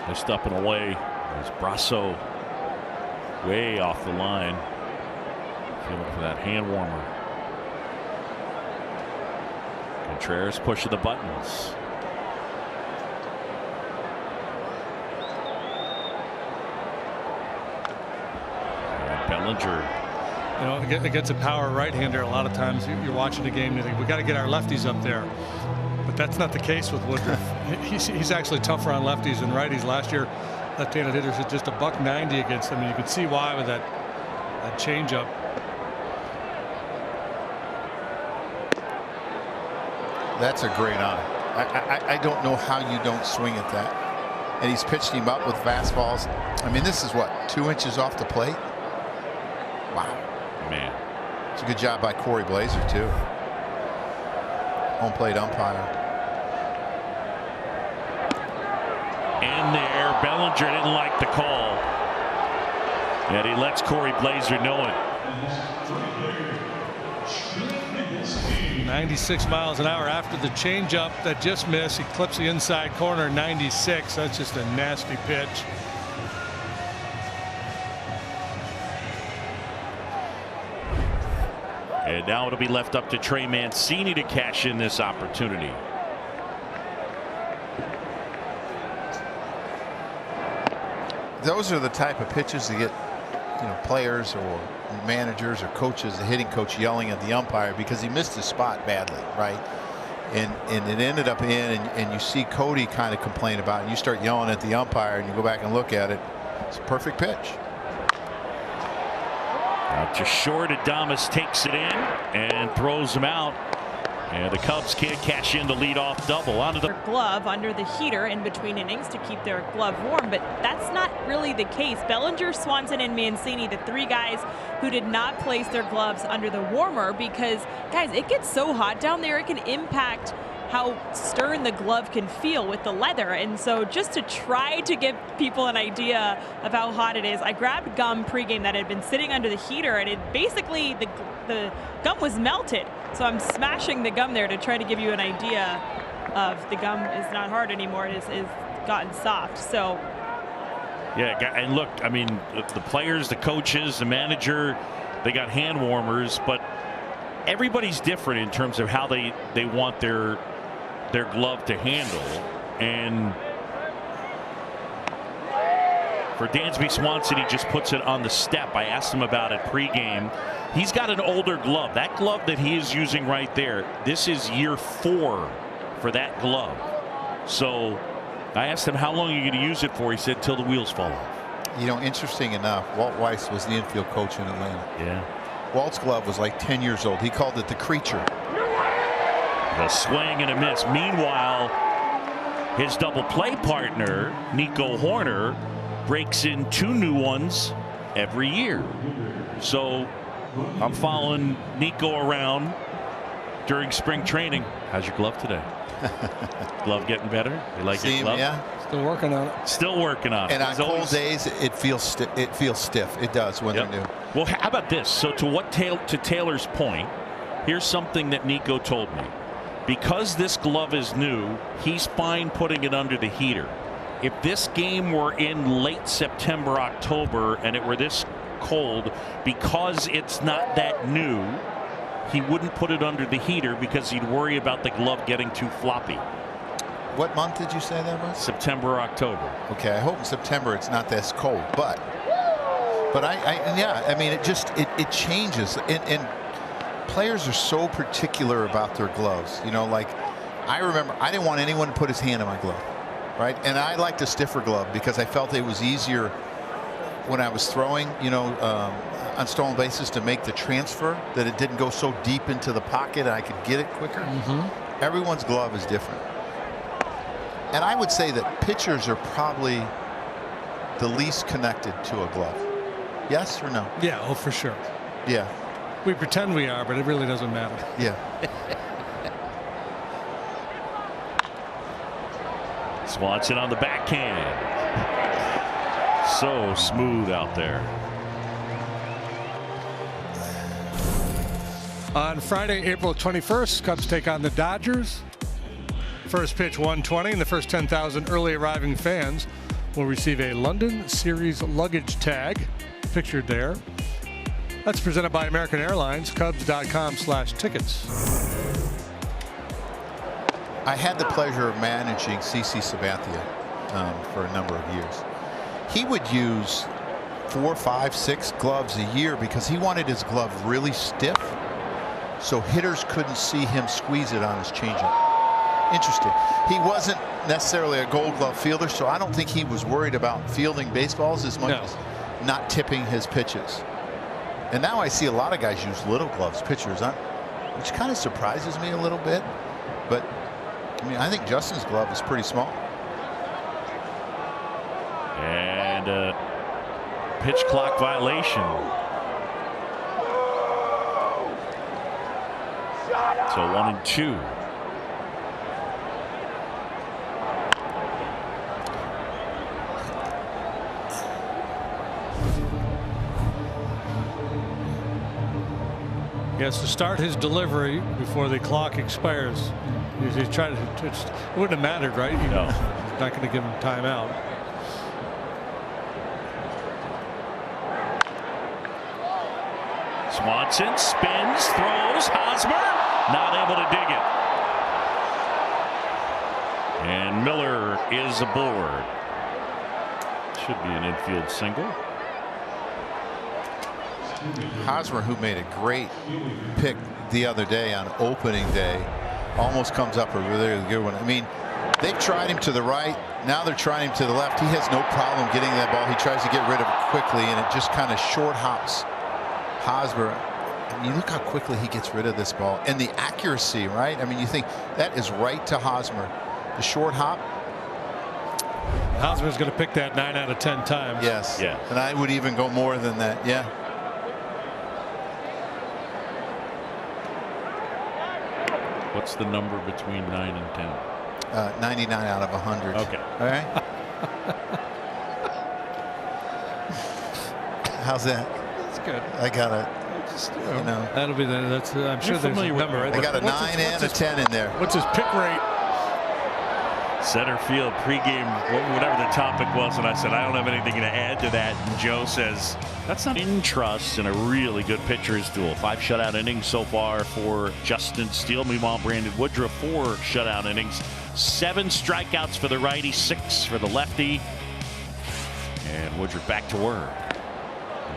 Missed up and away. There's Brasso way off the line. Feeling for that hand warmer. Contreras pushing the buttons. And Bellinger. Against a power right-hander, a lot of times you're watching the game and you think, we got to get our lefties up there. But that's not the case with Woodruff. He's actually tougher on lefties than righties. Last year, left-handed hitters had just $190 against him, and you could see why with that changeup. That's a great eye. I don't know how you don't swing at that. And he's pitched him up with fastballs. I mean, this is what, 2 inches off the plate? Wow. Man. It's a good job by Corey Blazer, too. Home plate umpire. And there, Bellinger didn't like the call. And he lets Corey Blazer know it. 96 miles an hour after the changeup that just missed. He clips the inside corner, 96. That's just a nasty pitch. And now it'll be left up to Trey Mancini to cash in this opportunity. Those are the type of pitches that get, players or managers or coaches, the hitting coach yelling at the umpire because he missed his spot badly, right? And it ended up in, and you see Cody kind of complain about it. And you start yelling at the umpire, and you go back and look at it. It's a perfect pitch. Out to short, Adames takes it in and throws him out. And the Cubs can't cash in the leadoff double. Onto the glove under the heater in between innings to keep their glove warm, but that's not really the case. Bellinger, Swanson, and Mancini, the three guys who did not place their gloves under the warmer because, guys, it gets so hot down there, it can impact how stern the glove can feel with the leather. And so just to try to give people an idea of how hot it is, I grabbed gum pregame that had been sitting under the heater, and it basically, the gum was melted. So I'm smashing the gum there to try to give you an idea of the gum is not hard anymore. It is gotten soft. So yeah, and look, I mean, the players, the coaches, the manager, they got hand warmers, but everybody's different in terms of how they want their glove to handle. And for Dansby Swanson, he just puts it on the step. I asked him about it pregame. He's got an older glove. That glove that he is using right there, this is year 4 for that glove. So I asked him how long are you going to use it for. He said till the wheels fall off. Interesting enough, Walt Weiss was the infield coach in Atlanta. Yeah. Walt's glove was like 10 years old. He called it the creature. A swing and a miss. Meanwhile, his double play partner, Nico Horner, breaks in 2 new ones every year. So I'm following Nico around during spring training. How's your glove today? Glove getting better? You like your glove? Yeah. Still working on it. Still working on it. And on cold days, it feels stiff. It does when they're new. Well, how about this? So to Taylor's point, here's something that Nico told me. because this glove is new, he's fine putting it under the heater. If this game were in late September, October, and it were this cold, because it's not that new, he wouldn't put it under the heater because he'd worry about the glove getting too floppy. What month did you say that was? September, October. Okay, I hope in September it's not this cold, but I mean, it changes, and players are so particular about their gloves. You know, like I remember I didn't want anyone to put his hand on my glove, right? And I liked a stiffer glove because I felt it was easier when I was throwing, you know, on stolen bases to make the transfer, that it didn't go so deep into the pocket and I could get it quicker. Everyone's glove is different. And I would say that pitchers are probably the least connected to a glove. Yes or no? Yeah, oh, for sure. Yeah. We pretend we are, but it really doesn't matter. Yeah. Swanson on the backhand. So smooth out there. On Friday, April 21st, Cubs take on the Dodgers. First pitch 1:20, and the first 10,000 early arriving fans will receive a London Series luggage tag, pictured there. That's presented by American Airlines, Cubs.com/tickets. I had the pleasure of managing CC Sabathia for a number of years. He would use 4, 5, 6 gloves a year because he wanted his glove really stiff, so hitters couldn't see him squeeze it on his changeup. Interesting. He wasn't necessarily a Gold Glove fielder, so I don't think he was worried about fielding baseballs as much as not tipping his pitches. And now I see a lot of guys use little gloves, pitchers, which kind of surprises me a little bit. But I mean, I think Justin's glove is pretty small. And pitch clock violation. So 1-2. He has to start his delivery before the clock expires. He's trying to. It wouldn't have mattered, right? No. He's not going to give him timeout. Swanson spins, throws, Hosmer not able to dig it. And Miller is aboard. Should be an infield single. Hosmer, who made a great pick the other day on opening day, almost comes up a really good one. I mean, they've tried him to the right. Now they're trying him to the left. He has no problem getting that ball. He tries to get rid of it quickly, and it just kind of short hops Hosmer. I mean, look how quickly he gets rid of this ball, and the accuracy, right? I mean, you think that is right to Hosmer. The short hop. Hosmer's going to pick that 9 out of 10 times. Yes. Yeah. And I would even go more than that. Yeah. What's the number between 9 and 10? 99 out of 100. Okay. All right. How's that? That's good. I got a, you know. That'll be the. That's. I'm sure there's a number. Right? I got a 9 and a 10 in there. What's his pick rate? Center field pregame, whatever the topic was, and I said I don't have anything to add to that. And Joe says that's not in trust and a really good pitcher's duel. 5 shutout innings so far for Justin Steele. Meanwhile, Brandon Woodruff 4 shutout innings, 7 strikeouts for the righty, 6 for the lefty, and Woodruff back to work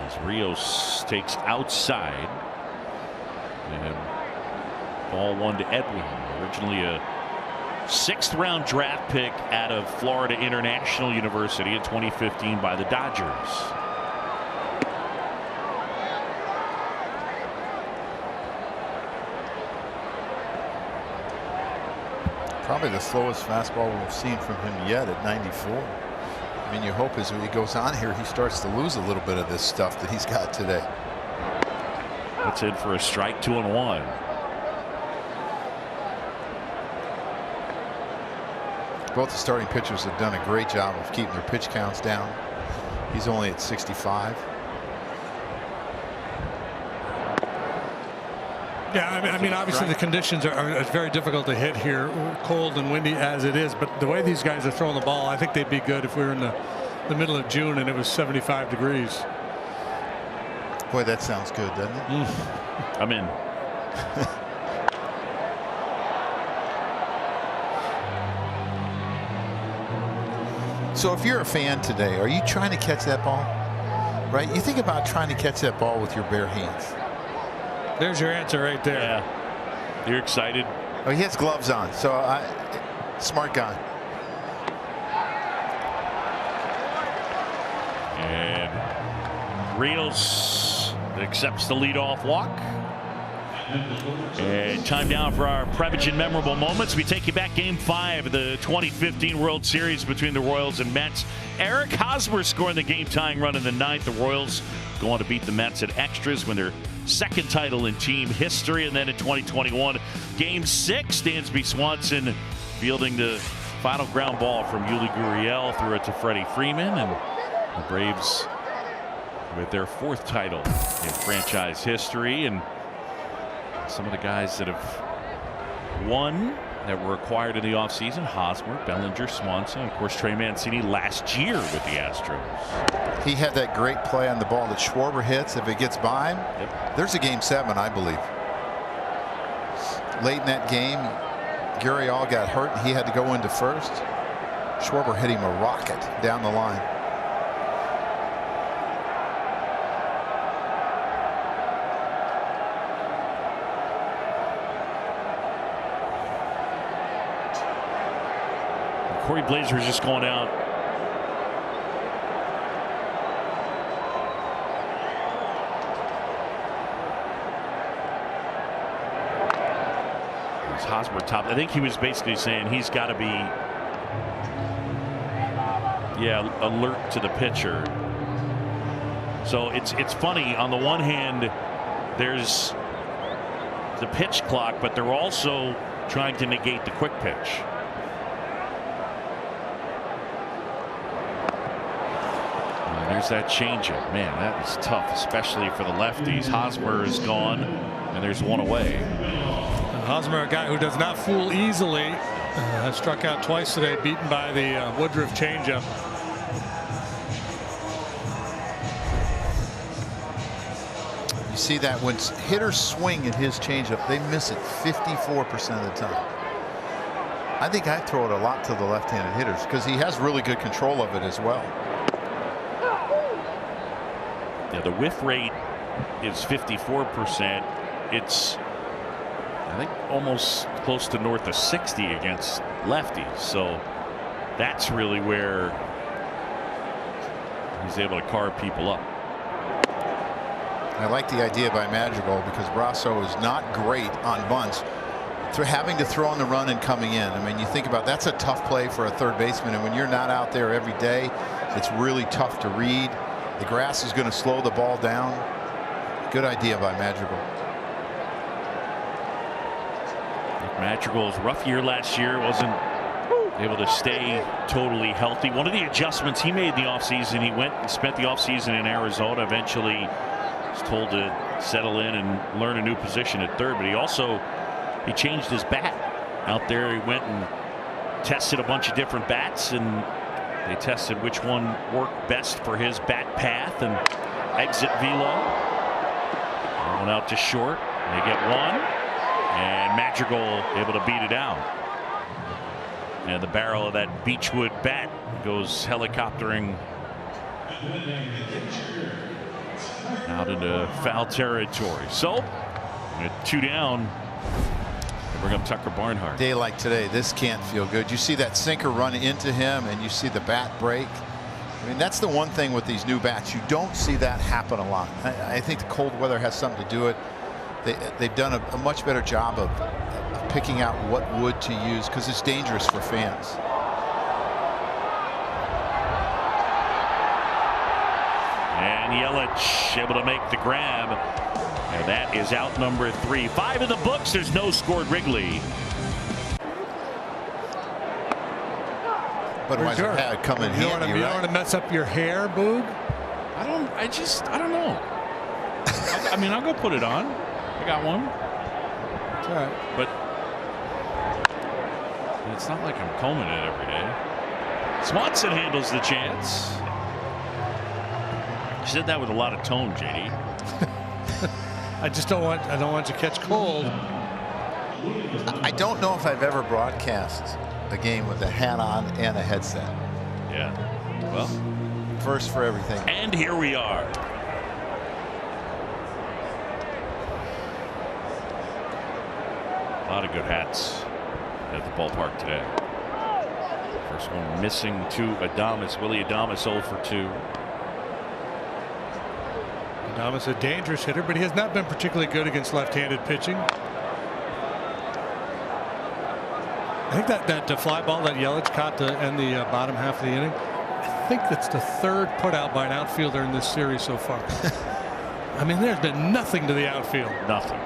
as Rios takes outside, and ball 1 to Edwin. Originally a 6th round draft pick out of Florida International University in 2015 by the Dodgers. Probably the slowest fastball we've seen from him yet at 94. I mean, you hope as he goes on here, he starts to lose a little bit of this stuff that he's got today. That's in for a strike, 2-1. Both the starting pitchers have done a great job of keeping their pitch counts down. He's only at 65. Yeah, I mean, obviously the conditions are very difficult to hit here, cold and windy as it is. But the way these guys are throwing the ball, I think they'd be good if we were in the middle of June and it was 75 degrees. Boy, that sounds good, doesn't it? I'm in. So if you're a fan today, are you trying to catch that ball? Right? You think about trying to catch that ball with your bare hands. There's your answer right there. Yeah. You're excited. Oh, he has gloves on, so smart guy. And Rios accepts the leadoff walk. And time now for our Prevagen memorable moments. We take you back Game 5 of the 2015 World Series between the Royals and Mets. Eric Hosmer scoring the game-tying run in the 9th. The Royals go on to beat the Mets at extras, win their second title in team history. And then in 2021, Game 6, Dansby Swanson fielding the final ground ball from Yuli Gurriel, threw it to Freddie Freeman, and the Braves with their 4th title in franchise history. And some of the guys that have won that were acquired in the offseason: Hosmer, Bellinger, Swanson, of course Trey Mancini last year with the Astros. He had that great play on the ball that Schwarber hits. If it gets by him, there's a Game 7, I believe. Late in that game, Gurriel got hurt and he had to go into first. Schwarber hit him a rocket down the line. Corey Blazer is just going out. It's Hosmer top. I think he was basically saying he's got to be, alert to the pitcher. So it's funny. On the one hand, there's the pitch clock, but they're also trying to negate the quick pitch. There's that changeup. Man, that is tough, especially for the lefties. Hosmer is gone, and there's one away. And Hosmer, a guy who does not fool easily, has struck out twice today, beaten by the Woodruff changeup. You see that when hitters swing at his changeup, they miss it 54% of the time. I think I throw it a lot to the left-handed hitters because he has really good control of it as well. Yeah, the whiff rate is 54%. It's, I think, almost close to north of 60 against lefties. So that's really where he's able to carve people up. I like the idea by Madrigal because Brasso is not great on bunts. Through having to throw on the run and coming in. I mean, you think about that's a tough play for a third baseman, and when you're not out there every day, it's really tough to read. The grass is going to slow the ball down. Good idea by Madrigal. Madrigal's rough year last year, wasn't able to stay totally healthy. One of the adjustments he made in the offseason, he went and spent the offseason in Arizona, eventually was told to settle in and learn a new position at third, but he changed his bat. Out there he went and tested a bunch of different bats, and they tested which one worked best for his bat path and exit velo. Going out to short. They get one, and Madrigal able to beat it out. And the barrel of that Beechwood bat goes helicoptering out into foul territory. So, with 2 down, they bring up Tucker Barnhart. Day like today, this can't feel good. You see that sinker run into him, and you see the bat break. I mean, that's the one thing with these new bats. You don't see that happen a lot. I think the cold weather has something to do with it. They've done a much better job of picking out what wood to use because it's dangerous for fans. And Yelich able to make the grab. And that is out number 3. 5 in the books. There's no score at Wrigley. Budweiser had come in handy, You don't want to mess up your hair, Boog? I don't know. I mean, I'll go put it on. I got one. All right. But it's not like I'm combing it every day. Swanson handles the chance. You said that with a lot of tone, JD. I don't want you to catch cold. I don't know if I've ever broadcast a game with a hat on and a headset. Yeah. Well, first for everything. And here we are. A lot of good hats at the ballpark today. First one missing to Adames. Willie Adames 0 for 2. Adames a dangerous hitter, but he has not been particularly good against left-handed pitching. I think that fly ball that Yelich caught to end the bottom half of the inning, I think that's the third put out by an outfielder in this series so far. I mean, there's been nothing to the outfield. Nothing.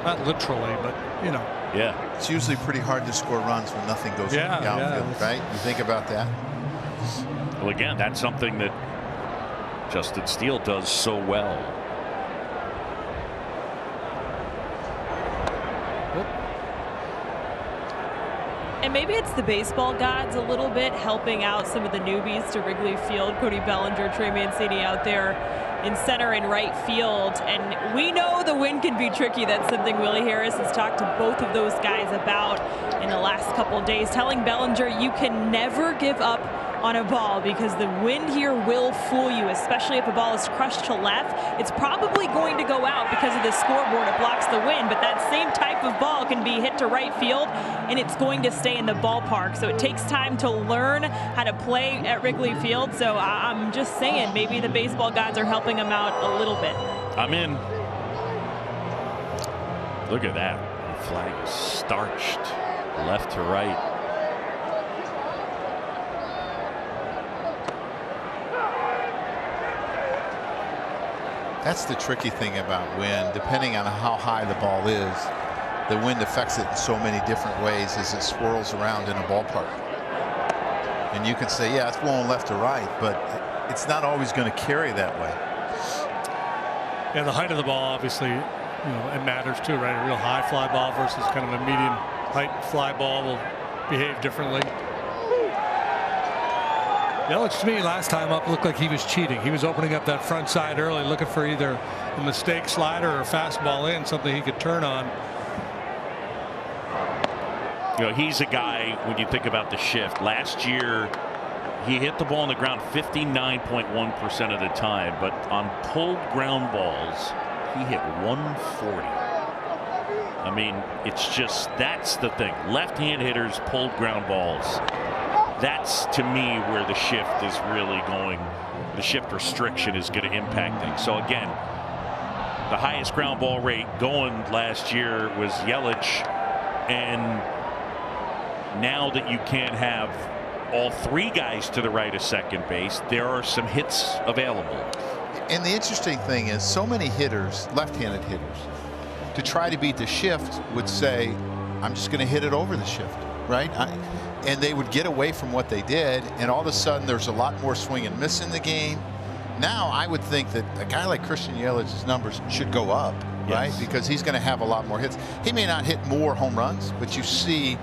Not literally, but you know. Yeah. It's usually pretty hard to score runs when nothing goes in the outfield, right? You think about that. Well, again, that's something that Justin Steele does so well. And maybe it's the baseball gods a little bit helping out some of the newbies to Wrigley Field. Cody Bellinger, Trey Mancini out there in center and right field. And we know the wind can be tricky. That's something Willie Harris has talked to both of those guys about in the last couple of days, telling Bellinger you can never give up on a ball because the wind here will fool you, especially if a ball is crushed to left. It's probably going to go out because of the scoreboard. It blocks the wind, but that same type of ball can be hit to right field and it's going to stay in the ballpark. So it takes time to learn how to play at Wrigley Field. So I'm just saying maybe the baseball gods are helping him out a little bit. I'm in. Look at that. The flag is starched left to right. That's the tricky thing about wind. Depending on how high the ball is, the wind affects it in so many different ways as it swirls around in a ballpark. And you can say, yeah, it's blowing left to right, but it's not always going to carry that way. Yeah, the height of the ball, obviously, it matters too, right? A real high fly ball versus kind of a medium height fly ball will behave differently. Yelich, to me, last time up looked like he was cheating. He was opening up that front side early, looking for either a mistake slider or a fastball in, something he could turn on. He's a guy, when you think about the shift, last year he hit the ball on the ground 59.1% of the time, but on pulled ground balls he hit 140. I mean, it's just, that's the thing. Left-hand hitters pulled ground balls. That's, to me, where the shift is really going. The shift restriction is going to impact things. So again, the highest ground ball rate going last year was Yelich, and now that you can't have all three guys to the right of second base, there are some hits available. And the interesting thing is, so many hitters, left-handed hitters, to try to beat the shift would say, I'm just going to hit it over the shift, right? And they would get away from what they did, and all of a sudden there's a lot more swing and miss in the game. Now I would think that a guy like Christian Yelich's numbers should go up, right? Because he's going to have a lot more hits. He may not hit more home runs, but you see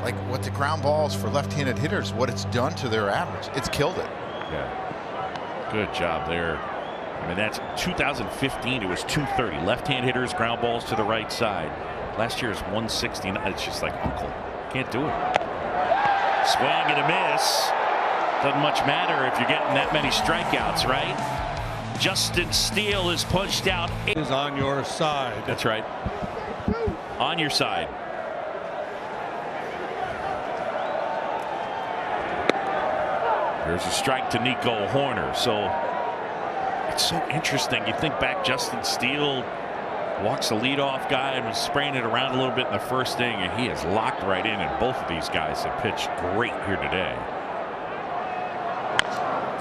like what the ground balls for left-handed hitters, what it's done to their average. It's killed it. Yeah, good job there. I mean, that's 2015. It was 230 left-hand hitters, ground balls to the right side. Last year's 169. It's just like, uncle, can't do it. Swing and a miss. Doesn't much matter if you're getting that many strikeouts, right? Justin Steele is pushed out. Is on your side. That's right. On your side. There's a strike to Nico Horner. So it's so interesting. You think back, Justin Steele walks the leadoff guy and was spraying it around a little bit in the first inning, and he is locked right in, and both of these guys have pitched great here today.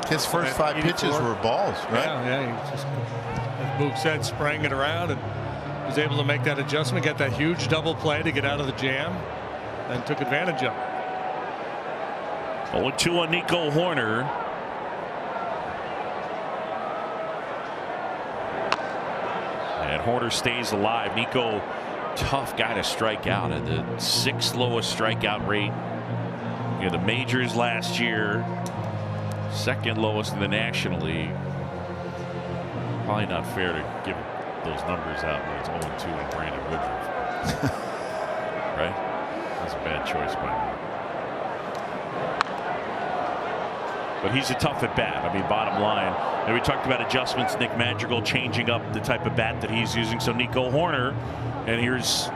His first 5 pitches were balls, right? Yeah, he just, as Boog said, spraying it around and was able to make that adjustment, get that huge double play to get out of the jam, and took advantage of it. 0-2 on Nico Horner. And Horner stays alive. Nico, tough guy to strike out at the 6th lowest strikeout rate in the majors last year. 2nd lowest in the National League. Probably not fair to give those numbers out when it's 0-2 and Brandon Woodruff. Right? That's a bad choice by me. But he's a tough at bat. I mean, bottom line. And we talked about adjustments. Nick Madrigal changing up the type of bat that he's using. So Nico Horner, and here's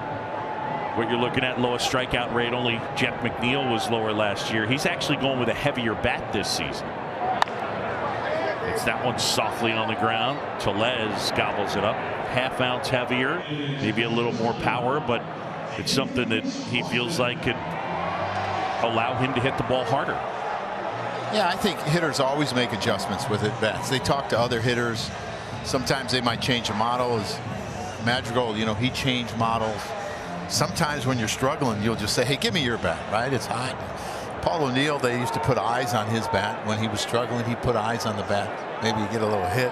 what you're looking at: lowest strikeout rate. Only Jeff McNeil was lower last year. He's actually going with a heavier bat this season. It's that one softly on the ground. Tellez gobbles it up. Half ounce heavier, maybe a little more power, but it's something that he feels like could allow him to hit the ball harder. Yeah, I think hitters always make adjustments with at bats. They talk to other hitters. Sometimes they might change a model. As Madrigal, you know, he changed models. Sometimes when you're struggling, you'll just say, hey, give me your bat, right? It's hot. Paul O'Neill, they used to put eyes on his bat. When he was struggling, he'd put eyes on the bat. Maybe you get a little hit.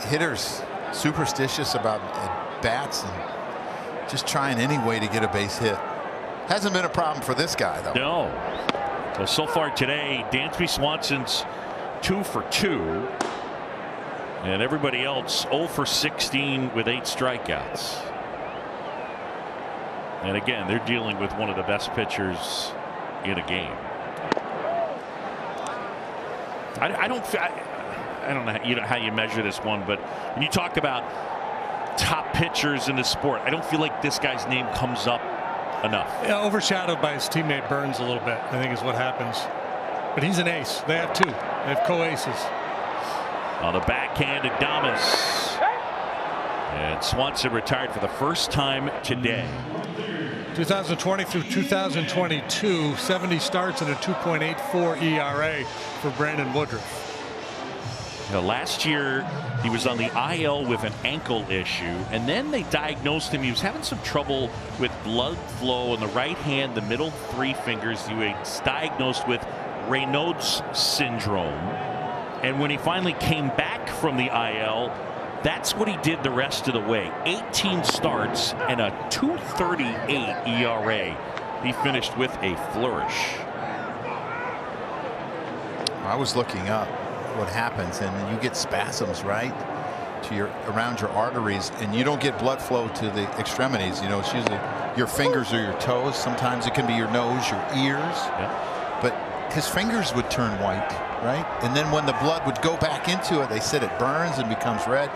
Hitters superstitious about bats and just trying any way to get a base hit. Hasn't been a problem for this guy, though. No. Well, so far today, Dansby Swanson's 2 for 2. And everybody else 0 for 16 with 8 strikeouts. And again, they're dealing with one of the best pitchers in a game. I don't know how you measure this one, but when you talk about top pitchers in the sport, I don't feel like this guy's name comes up enough. Yeah, overshadowed by his teammate Burns a little bit, I think is what happens. But he's an ace. They have 2. They have co-aces. On the backhand, Adames. And Swanson retired for the first time today. 2020 through 2022, 70 starts and a 2.84 ERA for Brandon Woodruff. You know, last year he was on the IL with an ankle issue, and then they diagnosed him. He was having some trouble with blood flow in the right hand, the middle 3 fingers. He was diagnosed with Raynaud's syndrome, and when he finally came back from the IL, that's what he did the rest of the way. 18 starts and a 2.38 ERA. He finished with a flourish. I was looking up what happens, and you get spasms right to around your arteries, and you don't get blood flow to the extremities. You know, it's usually your fingers or your toes. Sometimes it can be your nose, your ears. Yeah. But his fingers would turn white, right? And then when the blood would go back into it, they said it burns and becomes red.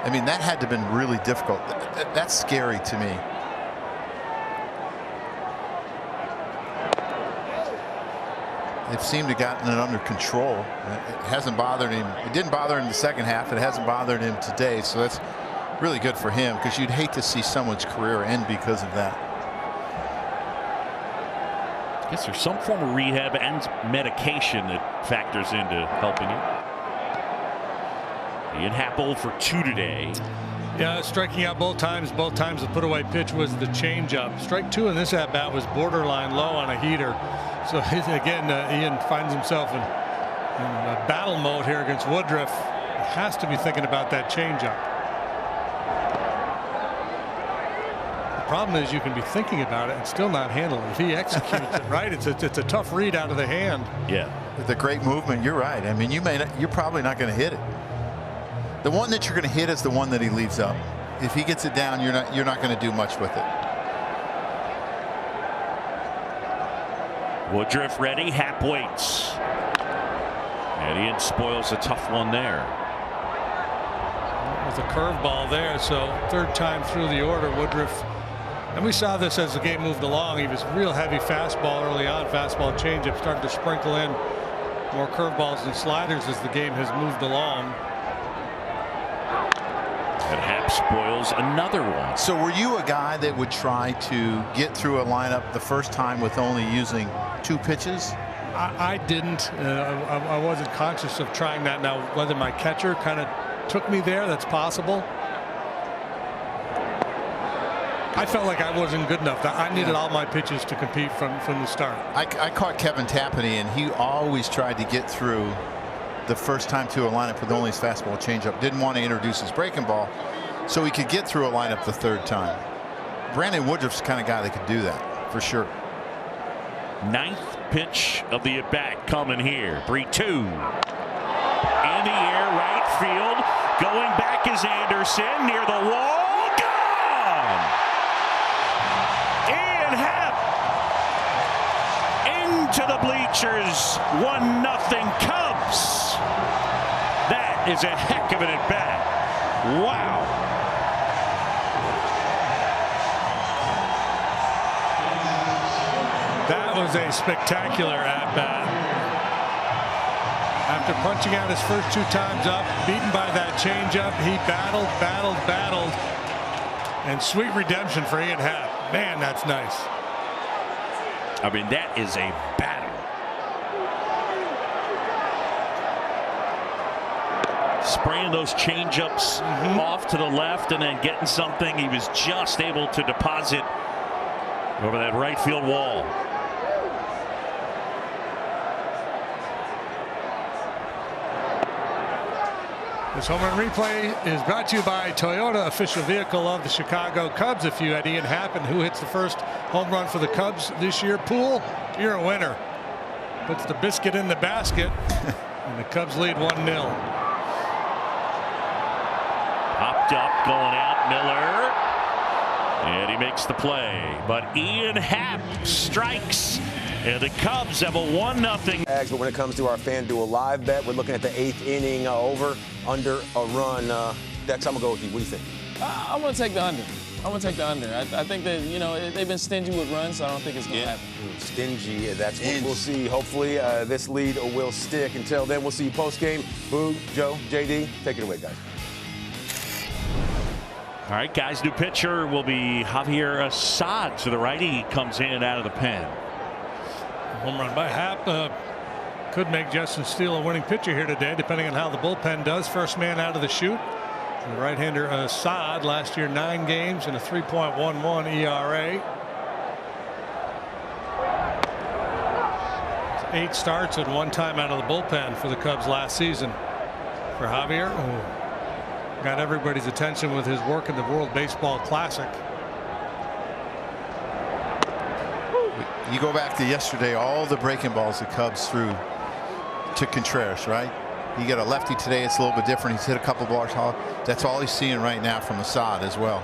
I mean, that had to have been really difficult. That's scary to me. It seemed to have gotten it under control. It hasn't bothered him. It didn't bother him in the second half. It hasn't bothered him today. So that's really good for him, because you'd hate to see someone's career end because of that. I guess there's some form of rehab and medication that factors into helping him. Ian Happ 0 for 2 today. Yeah, striking out both times. Both times the put away pitch was the changeup. Strike 2 in this at bat was borderline low on a heater. So again, Ian finds himself in battle mode here against Woodruff. He has to be thinking about that changeup. The problem is you can be thinking about it and still not handle it. If he executes it right, it's a tough read out of the hand. Yeah, with the great movement, you're right. I mean, you're probably not going to hit it. The one that you're going to hit is the one that he leaves up. If he gets it down, you're not going to do much with it. Woodruff ready. Happ waits. And Ian spoils a tough one there. With a curveball there, so 3rd time through the order, Woodruff. And we saw this as the game moved along. He was real heavy fastball early on. Fastball changeup started to sprinkle in more curveballs and sliders as the game has moved along. And Happ spoils another one. So were you a guy that would try to get through a lineup the first time with only using 2 pitches? I didn't. I wasn't conscious of trying that. Now, whether my catcher kind of took me there, that's possible. I felt like I wasn't good enough. I needed all my pitches to compete from the start. I caught Kevin Tapani, and he always tried to get through the first time to a lineup with only his fastball changeup. Didn't want to introduce his breaking ball. so he could get through a lineup the third time. Brandon Woodruff's the kind of guy that could do that for sure. 9th pitch of the at bat coming here. 3-2 in the air, right field. Going back is Anderson near the wall. Gone. Ian Happ into the bleachers. 1-0 Cubs. That is a heck of an at bat. Wow. That was a spectacular at-bat. After punching out his first 2 times up, beaten by that changeup, he battled. And sweet redemption for Ian Happ. Man, that's nice. I mean, that is a battle. Spraying those changeups off to the left and then getting something. He was just able to deposit over that right field wall. This home run replay is brought to you by Toyota, official vehicle of the Chicago Cubs. If you had Ian Happ and who hits the first home run for the Cubs this year, Poole, you're a winner. Puts the biscuit in the basket, and the Cubs lead 1-0. Popped up, going out, Miller. And he makes the play. But Ian Happ strikes. And the Cubs have a 1-0. But when it comes to our FanDuel live bet, we're looking at the 8th inning over, under a run. Dex, I'm going to go with you. What do you think? I want to take the under. I think that, they've been stingy with runs, so I don't think it's going to happen. Stingy, that's what we'll see. Hopefully, this lead will stick. Until then, we'll see you post-game. Boo, Joe, JD, take it away, guys. All right, guys, new pitcher will be Javier Assad. To the righty, comes in out of the pen. Home run by Happ could make Justin Steele a winning pitcher here today, depending on how the bullpen does. First man out of the chute. The right-hander Assad, last year 9 games and a 3.11 ERA. 8 starts and 1 time out of the bullpen for the Cubs last season. For Javier, got everybody's attention with his work in the World Baseball Classic. You go back to yesterday, all the breaking balls the Cubs threw to Contreras, right? You get a lefty today, it's a little bit different. He's hit a couple balls hard. That's all he's seeing right now from Assad as well.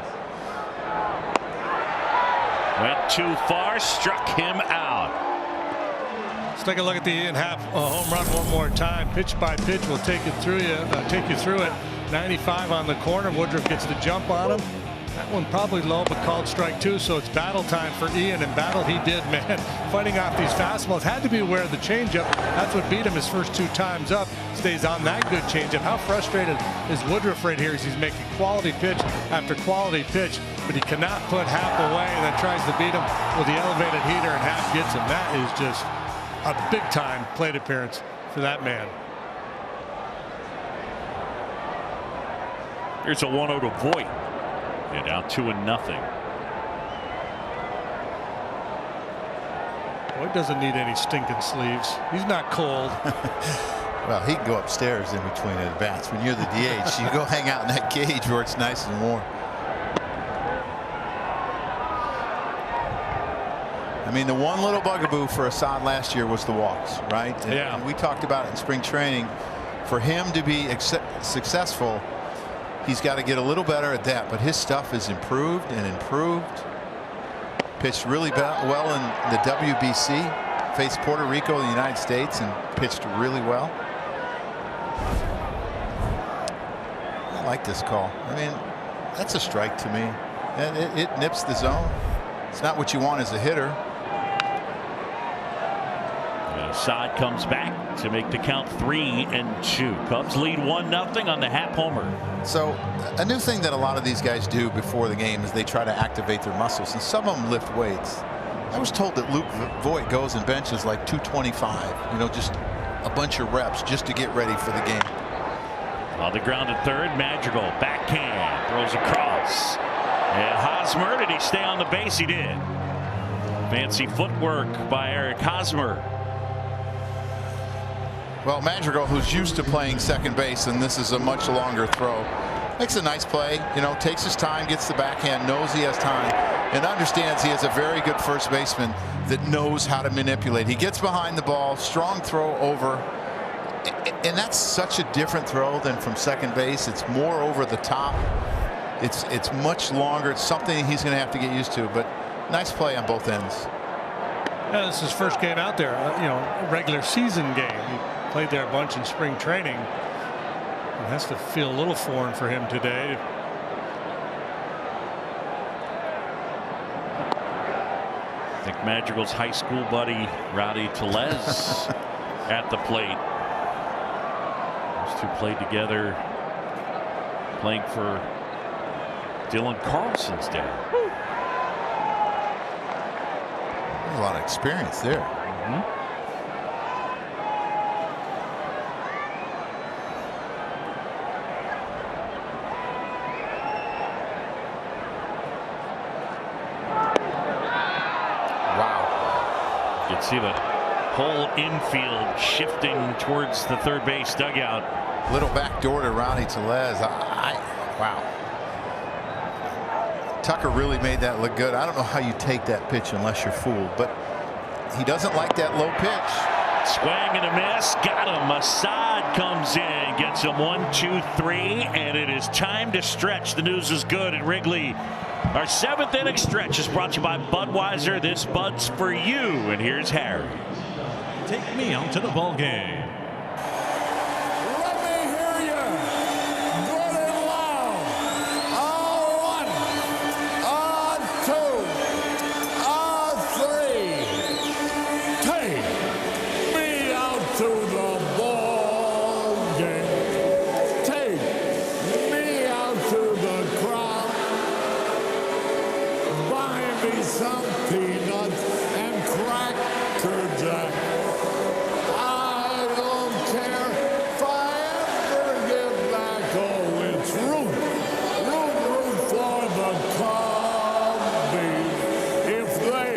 Went too far, struck him out. Let's take a look at the Ian Happ home run one more time. Pitch by pitch, we'll take you through it. 95 on the corner. Woodruff gets the jump on him. That one probably low, but called strike 2, so it's battle time for Ian, and battle he did, man. Fighting off these fastballs. Had to be aware of the changeup. That's what beat him his first 2 times up. Stays on that good changeup. How frustrated is Woodruff right here as he's making quality pitch after quality pitch, but he cannot put Happ away, and then tries to beat him with the elevated heater, and Happ gets him. That is just a big-time plate appearance for that man. Here's a 1-0 to Voit. And now 2-0. Voit doesn't need any stinking sleeves. He's not cold. Well, he can go upstairs in between at bats. When you're the DH, you go hang out in that cage where it's nice and warm. I mean, the one little bugaboo for Assad last year was the walks, right? Yeah. And we talked about it in spring training. For him to be successful, he's got to get a little better at that, but his stuff is improved and improved. Pitched really well in the WBC, faced Puerto Rico, the United States, and pitched really well. I like this call. I mean, that's a strike to me, and it nips the zone. It's not what you want as a hitter. Assad comes back to make the count 3-2. Cubs lead 1-0 on the Happ homer. So a new thing that a lot of these guys do before the game is they try to activate their muscles, and some of them lift weights. I was told that Luke Voit goes and benches like 225, just a bunch of reps just to get ready for the game. On the ground at third, Madrigal backhand throws across, and Hosmer, did he stay on the base? He did. Fancy footwork by Eric Hosmer. Well, Madrigal, who's used to playing second base, and this is a much longer throw. makes a nice play, takes his time, gets the backhand, knows he has time, and understands he has a very good first baseman that knows how to manipulate. He gets behind the ball, strong throw over, and that's such a different throw than from second base. It's more over the top. It's much longer. It's something he's going to have to get used to, but nice play on both ends. Yeah, this is his first game out there, regular season game. He played there a bunch in spring training. It has to feel a little foreign for him today. I think Madrigal's high school buddy, Rowdy Tellez, at the plate. Those two played together, playing for Dylan Carlson's dad. There's a lot of experience there. You can see the whole infield shifting towards the third base dugout. Little back door to Rowdy Tellez. Wow. Tucker really made that look good. I don't know how you take that pitch unless you're fooled, but he doesn't like that low pitch. Swing and a miss. Got him. Assad comes in, gets him 1, 2, 3, and it is time to stretch. The news is good at Wrigley. Our 7th inning stretch is brought to you by Budweiser. This Bud's for you. And here's Harry. Take me out to the ball game. Let me hear you. Good and loud. On 1, on 2, on 3. Take me out to the ball game. Take me out to the crowd. Buy me some peanuts and Cracker Jack. I don't care if I ever get back. Oh, it's root for the Cubbies. If they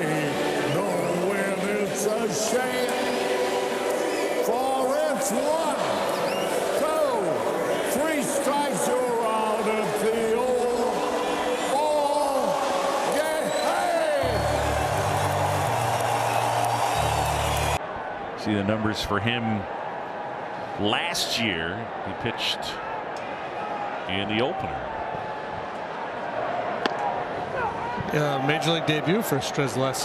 don't win, it's a shame. For it's 1, 2, 3 strikes, you're out at the old ball game. See the numbers for him last year. He pitched in the opener. Major League debut for Strzelecki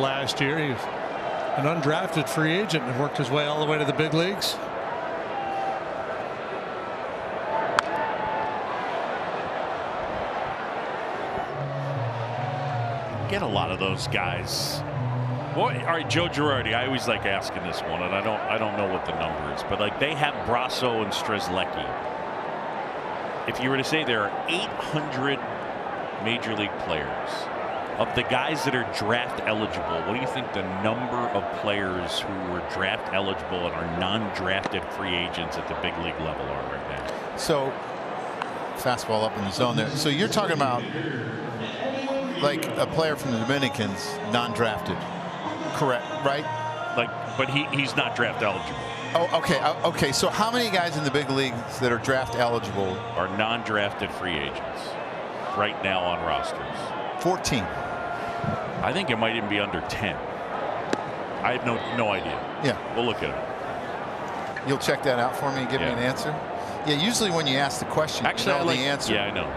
last year. He was an undrafted free agent and worked his way all the way to the big leagues. Get a lot of those guys. Boy, all right, Joe Girardi. I always like asking this one, and I don't know what the number is, but like they have Brasso and Strzelecki. If you were to say there are 800 major league players, of the guys that are draft eligible, what do you think the number of players who were draft eligible and are non-drafted free agents at the big league level are right now? So fastball up in the zone there. So you're talking about like a player from the Dominicans, non-drafted. Correct, right? Like, but he's not draft eligible. Oh, okay. Okay. So how many guys in the big leagues that are draft eligible are non-drafted free agents right now on rosters? 14. I think it might even be under 10. I have no idea. Yeah. We'll look at it. You'll check that out for me and give me an answer? Yeah, usually when you ask the question, actually, you know the answer. Yeah, I know.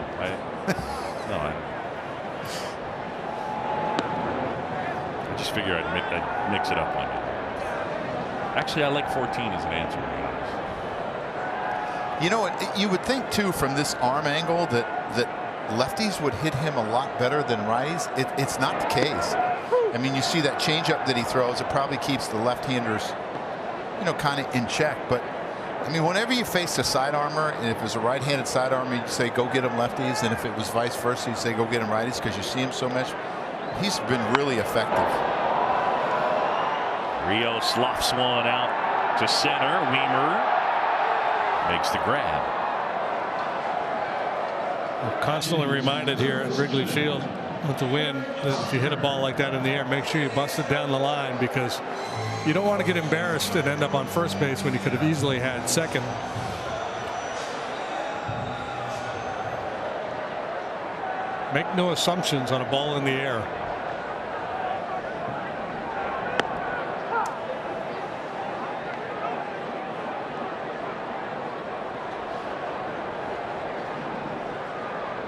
I just figure I'd mix it up on you. Actually, I like 14 as an answer. You know what? You would think, too, from this arm angle that lefties would hit him a lot better than righties. It's not the case. I mean, you see that changeup that he throws. It probably keeps the left-handers, kind of in check. But, I mean, whenever you face a side armor, and if it's a right-handed side armor, you'd say, go get him lefties. And if it was vice versa, you'd say, go get him righties because you see him so much. He's been really effective. Rio sloughs one out to center. Weimer makes the grab. We're constantly reminded here at Wrigley Field with the wind that if you hit a ball like that in the air, make sure you bust it down the line because you don't want to get embarrassed and end up on first base when you could have easily had second. Make no assumptions on a ball in the air.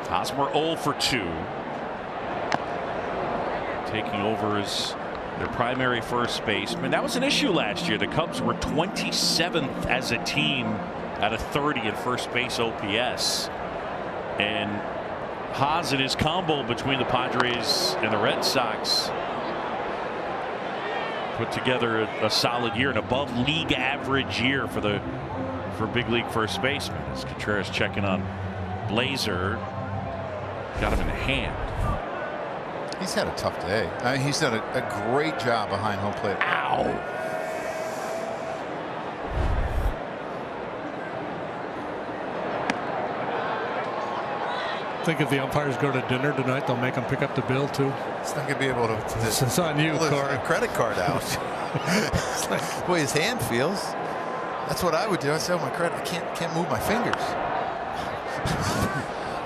Hosmer 0 for 2. Taking over as their primary first baseman. That was an issue last year. The Cubs were 27th as a team out of 30 in first base OPS. And Haas and his combo between the Padres and the Red Sox put together a solid year, an above league average year for big league first baseman. As Contreras checking on Blazer, got him in the hand. He's had a tough day. I mean, he's done a great job behind home plate. Ow. I think if the umpires go to dinner tonight, they'll make them pick up the bill too. He's not going to be able to. It's on you, Corey. Credit card out. The way his hand feels. That's what I would do. I say, oh, my credit. I can't move my fingers.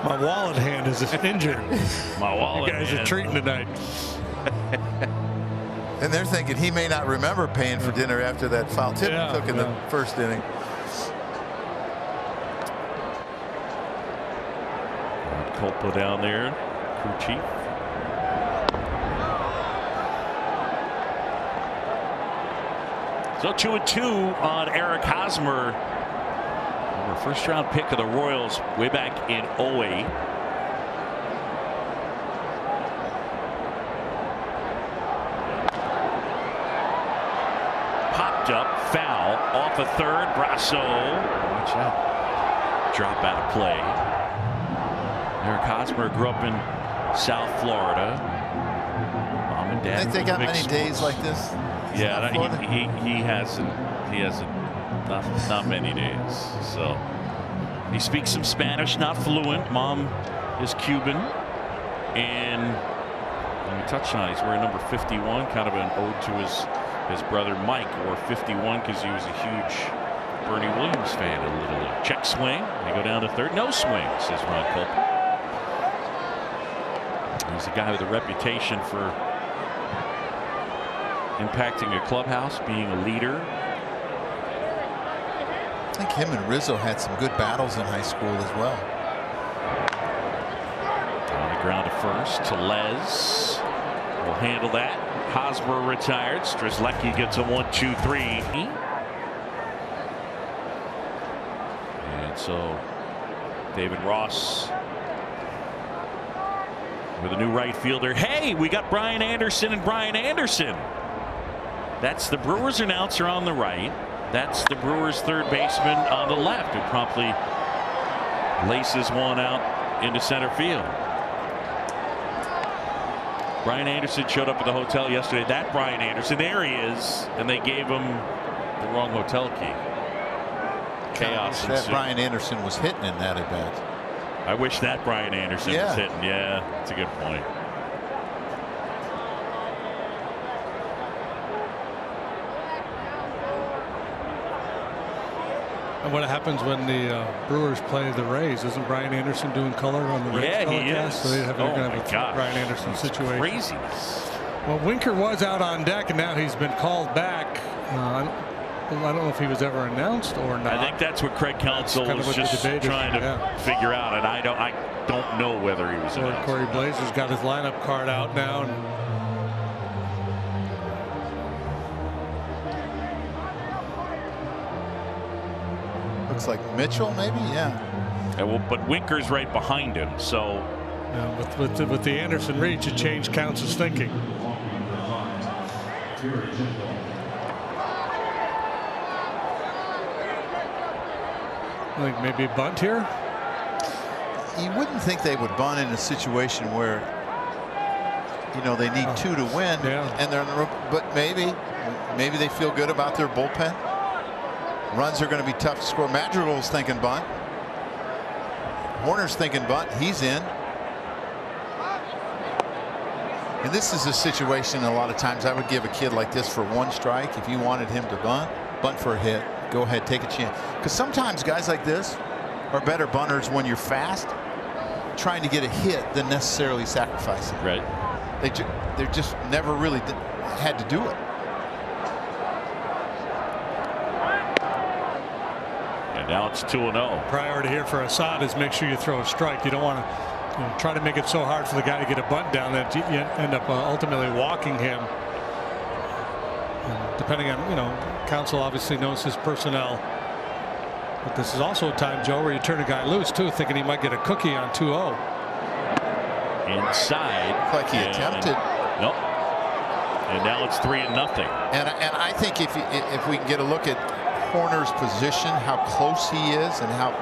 My wallet hand is injured. My wallet. You guys are treating tonight. And they're thinking he may not remember paying for dinner after that foul tip he took in the first inning. Culpa down there, crew chief. So 2-2 on Eric Hosmer. First round pick of the Royals way back in 08. Popped up, foul, off a third. Brasso, watch out, drop out of play. Eric Hosmer grew up in South Florida. Mom and dad. Think they got many days like this? Yeah, he hasn't. He hasn't. Not many days. So he speaks some Spanish, not fluent. Mom is Cuban, and we touched on it, he's wearing number 51, kind of an ode to his brother Mike, wore 51 because he was a huge Bernie Williams fan in Little League. Check swing. They go down to third. No swing, says Ron Culpa. He's a guy with a reputation for impacting a clubhouse, being a leader. I think him and Rizzo had some good battles in high school as well. On the ground to first. Tellez will handle that. Hosmer retired. Strzelecki gets a 1-2-3. And so David Ross with a new right fielder. Hey, we got Brian Anderson and Brian Anderson. That's the Brewers announcer on the right. That's the Brewers third baseman on the left, who promptly laces one out into center field. Brian Anderson showed up at the hotel yesterday. That Brian Anderson, there he is, and they gave him the wrong hotel key. Chaos. That Brian Anderson was hitting in that event. I wish that Brian Anderson was hitting. Yeah, that's a good point. And what happens when the Brewers play the Rays? Isn't Brian Anderson doing color on the Rays? Yeah, he is. So they're going to have a Brian Anderson situation. Craziness. Well, Winker was out on deck, and now he's been called back. I don't know if he was ever announced or not. I think that's what Craig Counsell was just trying to figure out, and I don't know whether he was announced. Corey Blazer's got his lineup card out now. Looks like Mitchell, maybe, yeah. Well, but Winker's right behind him, so. With the Anderson reach, it changed Counsell's thinking. I think maybe a bunt here. You wouldn't think they would bunt in a situation where, you know, they need two to win, and they're in the, but maybe they feel good about their bullpen. Runs are going to be tough to score. Madrigal's thinking bunt. Horner's thinking bunt. He's in. And this is a situation a lot of times I would give a kid like this for one strike. If you wanted him to bunt for a hit, go ahead, take a chance. Because sometimes guys like this are better bunters when you're fast. trying to get a hit than necessarily sacrificing. Right. They just never really had to do it. And now it's 2-0. Priority here for Assad is make sure you throw a strike. You don't want to try to make it so hard for the guy to get a bunt down that you end up ultimately walking him. And depending on, counsel obviously knows his personnel. But this is also a time, Joe, where you turn a guy loose too, thinking he might get a cookie on 2-0. Inside. Like he attempted. Nope. And now it's 3-0. And I think if we can get a look at Horner's position, how close he is and how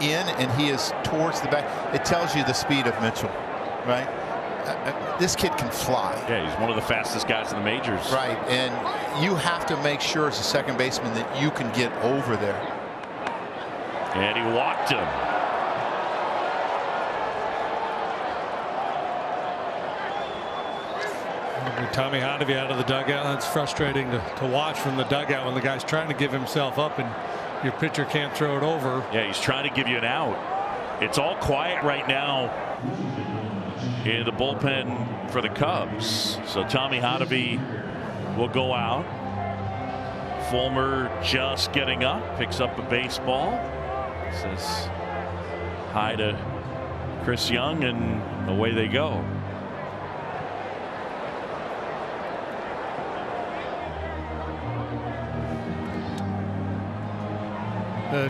and he is towards the back, it tells you the speed of Mitchell, right? This kid can fly. Yeah, he's one of the fastest guys in the majors. Right, and you have to make sure as a second baseman that you can get over there. And he walked him. Tommy Hotovy out of the dugout. That's frustrating to watch from the dugout when the guy's trying to give himself up and your pitcher can't throw it over. Yeah, he's trying to give you an out. It's all quiet right now in the bullpen for the Cubs. So Tommy Hotovy will go out. Fulmer just getting up, picks up a baseball, says hi to Chris Young, and away they go.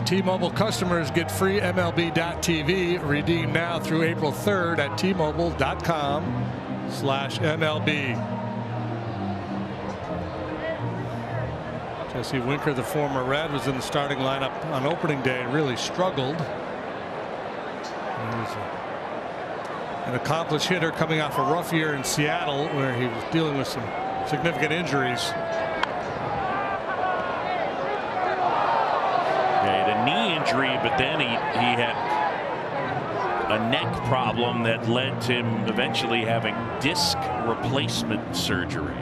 T-Mobile customers get free MLB.TV. Redeem now through April 3rd at T-Mobile.com/MLB. Jesse Winker, the former Red, was in the starting lineup on opening day and really struggled. He was an accomplished hitter coming off a rough year in Seattle where he was dealing with some significant injuries. Knee injury, but then he had a neck problem that led to him eventually having disc replacement surgery.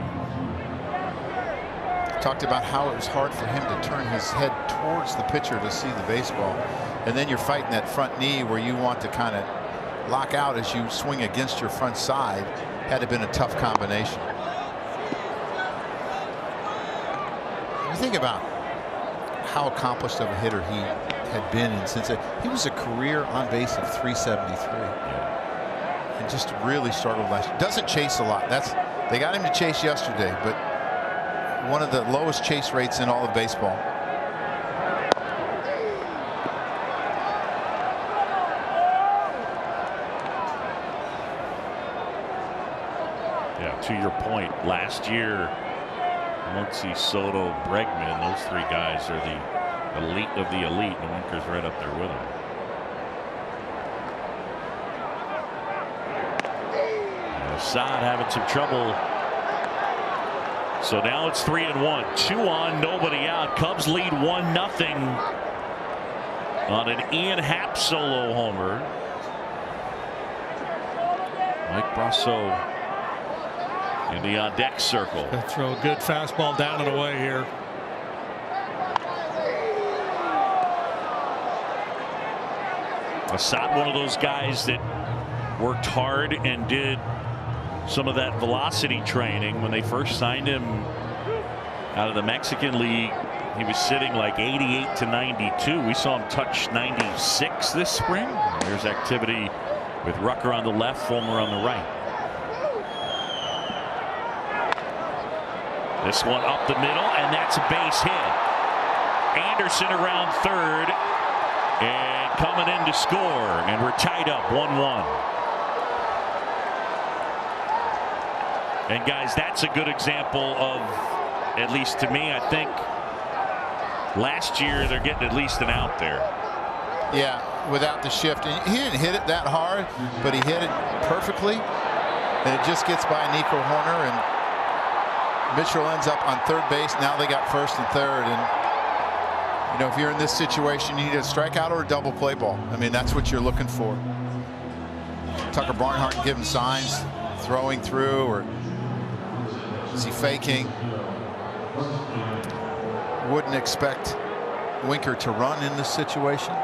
Talked about how it was hard for him to turn his head towards the pitcher to see the baseball, and then you're fighting that front knee where you want to kind of lock out as you swing against your front side. Had to have been a tough combination. You think about how accomplished of a hitter he had been in Cincinnati. He was a career on base of 373, and just really struggled last year. Doesn't chase a lot. They got him to chase yesterday, but one of the lowest chase rates in all of baseball. Yeah, to your point, last year, Muncy, Soto, Bregman, those three guys are the elite of the elite, and Winker's right up there with them. Assad having some trouble. So now it's 3-1. 2 on, nobody out. Cubs lead 1-0 on an Ian Happ solo homer. Mike Brasso in the on deck circle. Throw a good fastball down and away here. Assad, one of those guys that worked hard and did some of that velocity training. When they first signed him out of the Mexican League, he was sitting like 88 to 92. We saw him touch 96 this spring. There's activity with Rucker on the left, Fulmer on the right. This one up the middle, and that's a base hit. Anderson around third and coming in to score, and we're tied up 1-1. And guys, that's a good example of, at least to me, I think last year they're getting at least an out there. Yeah, without the shift. And he didn't hit it that hard, but he hit it perfectly. And it just gets by Nico Horner, and Mitchell ends up on third base. Now they got first and third. And, you know, if you're in this situation, you need a strikeout or a double play ball. I mean, that's what you're looking for. Tucker Barnhart giving signs, throwing through, or is he faking? Wouldn't expect Winker to run in this situation.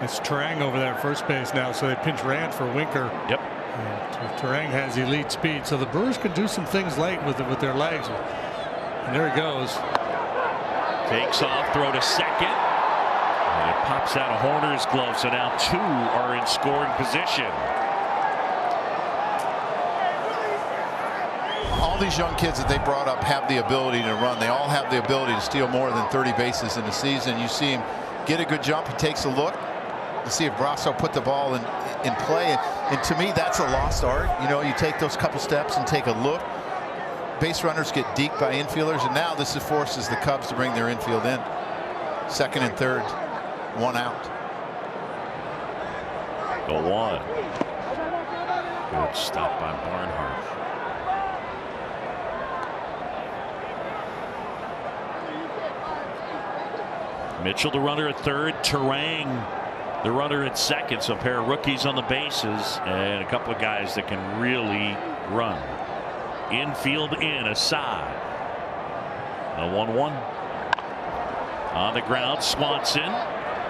It's Turang over there at first base now, so they pinch Rand for Winker. Yep. Turang has elite speed, so the Brewers can do some things late with their legs. And there he goes. Takes off, throw to second. And it pops out of Horner's glove, so now 2 are in scoring position. All these young kids that they brought up have the ability to run. They all have the ability to steal more than 30 bases in a season. You see him get a good jump. He takes a look to see if Brasso put the ball in play. And to me, that's a lost art. You know, you take those couple steps and take a look. Base runners get deked by infielders, and now this forces the Cubs to bring their infield in. Second and third, 1 out. The 1. Good stop by Barnhart. Mitchell, the runner at third. Turang, the runner at second. So a pair of rookies on the bases and a couple of guys that can really run. Infield in, aside. The 1-1. On the ground, Swanson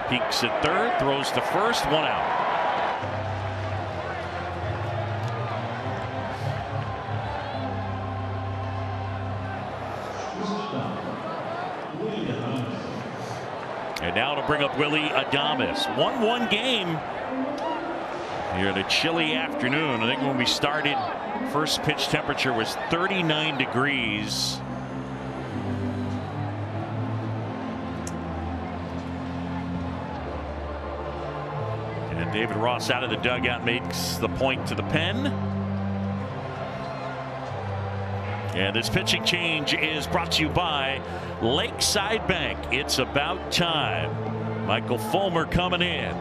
peeks at third, throws to first, 1 out. And now to bring up Willy Adames. 1-1 game here in a chilly afternoon. I think when we started, first pitch temperature was 39 degrees. And David Ross out of the dugout makes the point to the pen. And this pitching change is brought to you by Lakeside Bank. It's about time. Michael Fulmer coming in.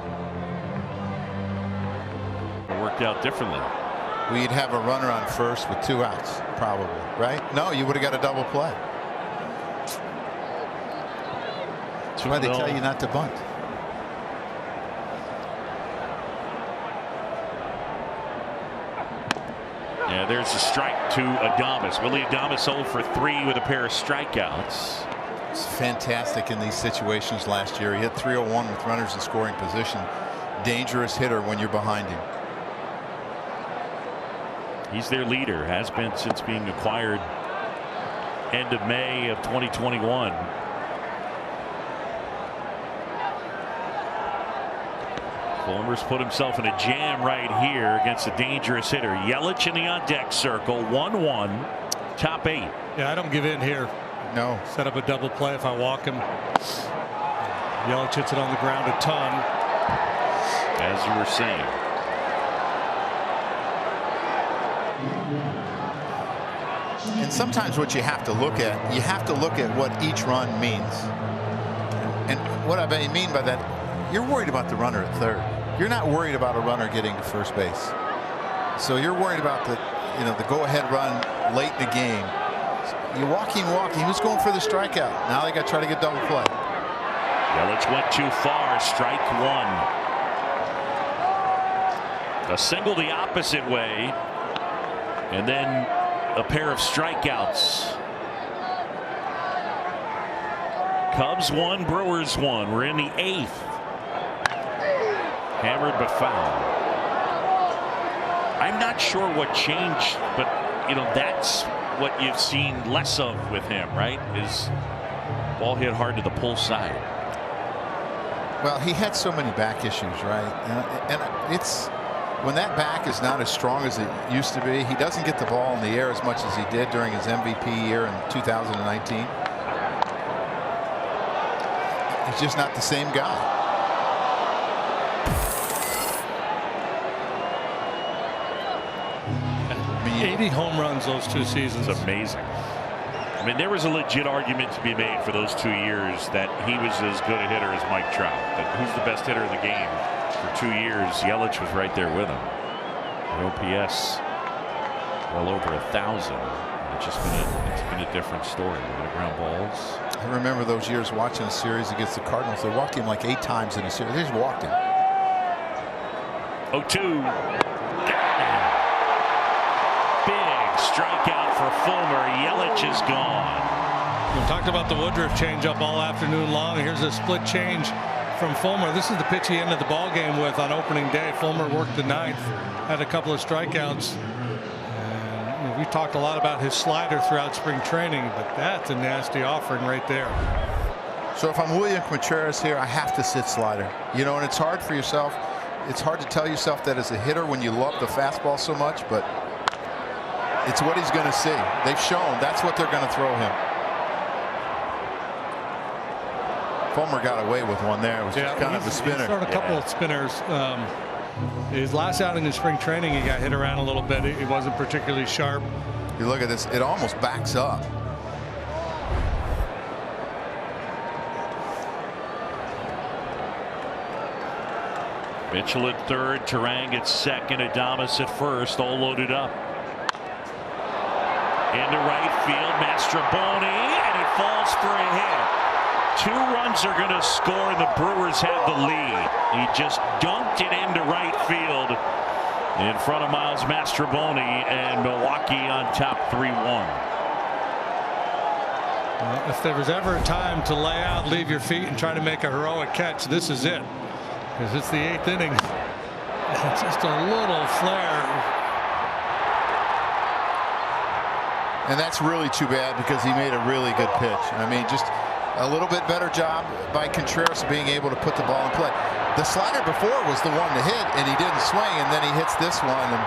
It worked out differently. We'd have a runner on first with 2 outs, probably, right? No, you would have got a double play. That's why they tell you not to bunt. Yeah, there's a strike to Adames. Willy Adames 0 for 3 with a pair of strikeouts. It's fantastic in these situations last year. He hit 301 with runners in scoring position. Dangerous hitter when you're behind him. He's their leader, has been since being acquired end of May of 2021. Fulmer's put himself in a jam right here against a dangerous hitter. Yelich in the on-deck circle, 1-1, top 8. Yeah, I don't give in here. No. Set up a double play if I walk him. Yelich hits it on the ground a ton. As you were saying. And sometimes what you have to look at what each run means. And what I mean by that, you're worried about the runner at third. You're not worried about a runner getting to first base. So you're worried about the go-ahead run late in the game. You're walking. He was going for the strikeout. Now they got to try to get double play. Yelich went too far. Strike 1. A single the opposite way. And then a pair of strikeouts. Cubs 1, Brewers 1. We're in the 8th. Hammered but foul. I'm not sure what changed, but that's what you've seen less of with him, right? Is ball hit hard to the pull side. Well, he had so many back issues, right? And it's when that back is not as strong as it used to be. He doesn't get the ball in the air as much as he did during his MVP year in 2019. He's just not the same guy. I mean, 80 home runs those 2 seasons. It's amazing. I mean, there was a legit argument to be made for those 2 years that he was as good a hitter as Mike Trout. That who's the best hitter in the game? For 2 years, Yelich was right there with him. An OPS well over 1,000. It's been a different story. The ground balls. I remember those years watching a series against the Cardinals. They walked him like 8 times in a series. They just walked him. 0-2. Big strikeout for Fulmer. Yelich is gone. We talked about the Woodruff changeup all afternoon long. Here's a split change from Fulmer. This is the pitch he ended the ball game with on opening day. Fulmer worked the ninth, had a couple of strikeouts. And we talked a lot about his slider throughout spring training, but that's a nasty offering right there. So if I'm William Contreras here, I have to sit slider. You know, and it's hard for yourself. It's hard to tell yourself that as a hitter when you love the fastball so much, but it's what he's going to see. They've shown that's what they're going to throw him. Fulmer got away with one there. It was just kind of a spinner. He's thrown a couple of spinners. His last outing in spring training, he got hit around a little bit. He wasn't particularly sharp. You look at this, it almost backs up. Mitchell at third, Turang at second, Adames at first, all loaded up. Into right field, Mastrobuoni, and it falls for a hit. 2 runs are going to score, and the Brewers have the lead. He just dunked it into right field in front of Miles Mastrobuoni, and Milwaukee on top 3-1. Well, if there was ever a time to lay out, leave your feet, and try to make a heroic catch, this is it. Because it's the 8th inning. It's just a little flare. And that's really too bad because he made a really good pitch. I mean, just a little bit better job by Contreras being able to put the ball in play. The slider before was the one to hit, and he didn't swing, and then he hits this one, and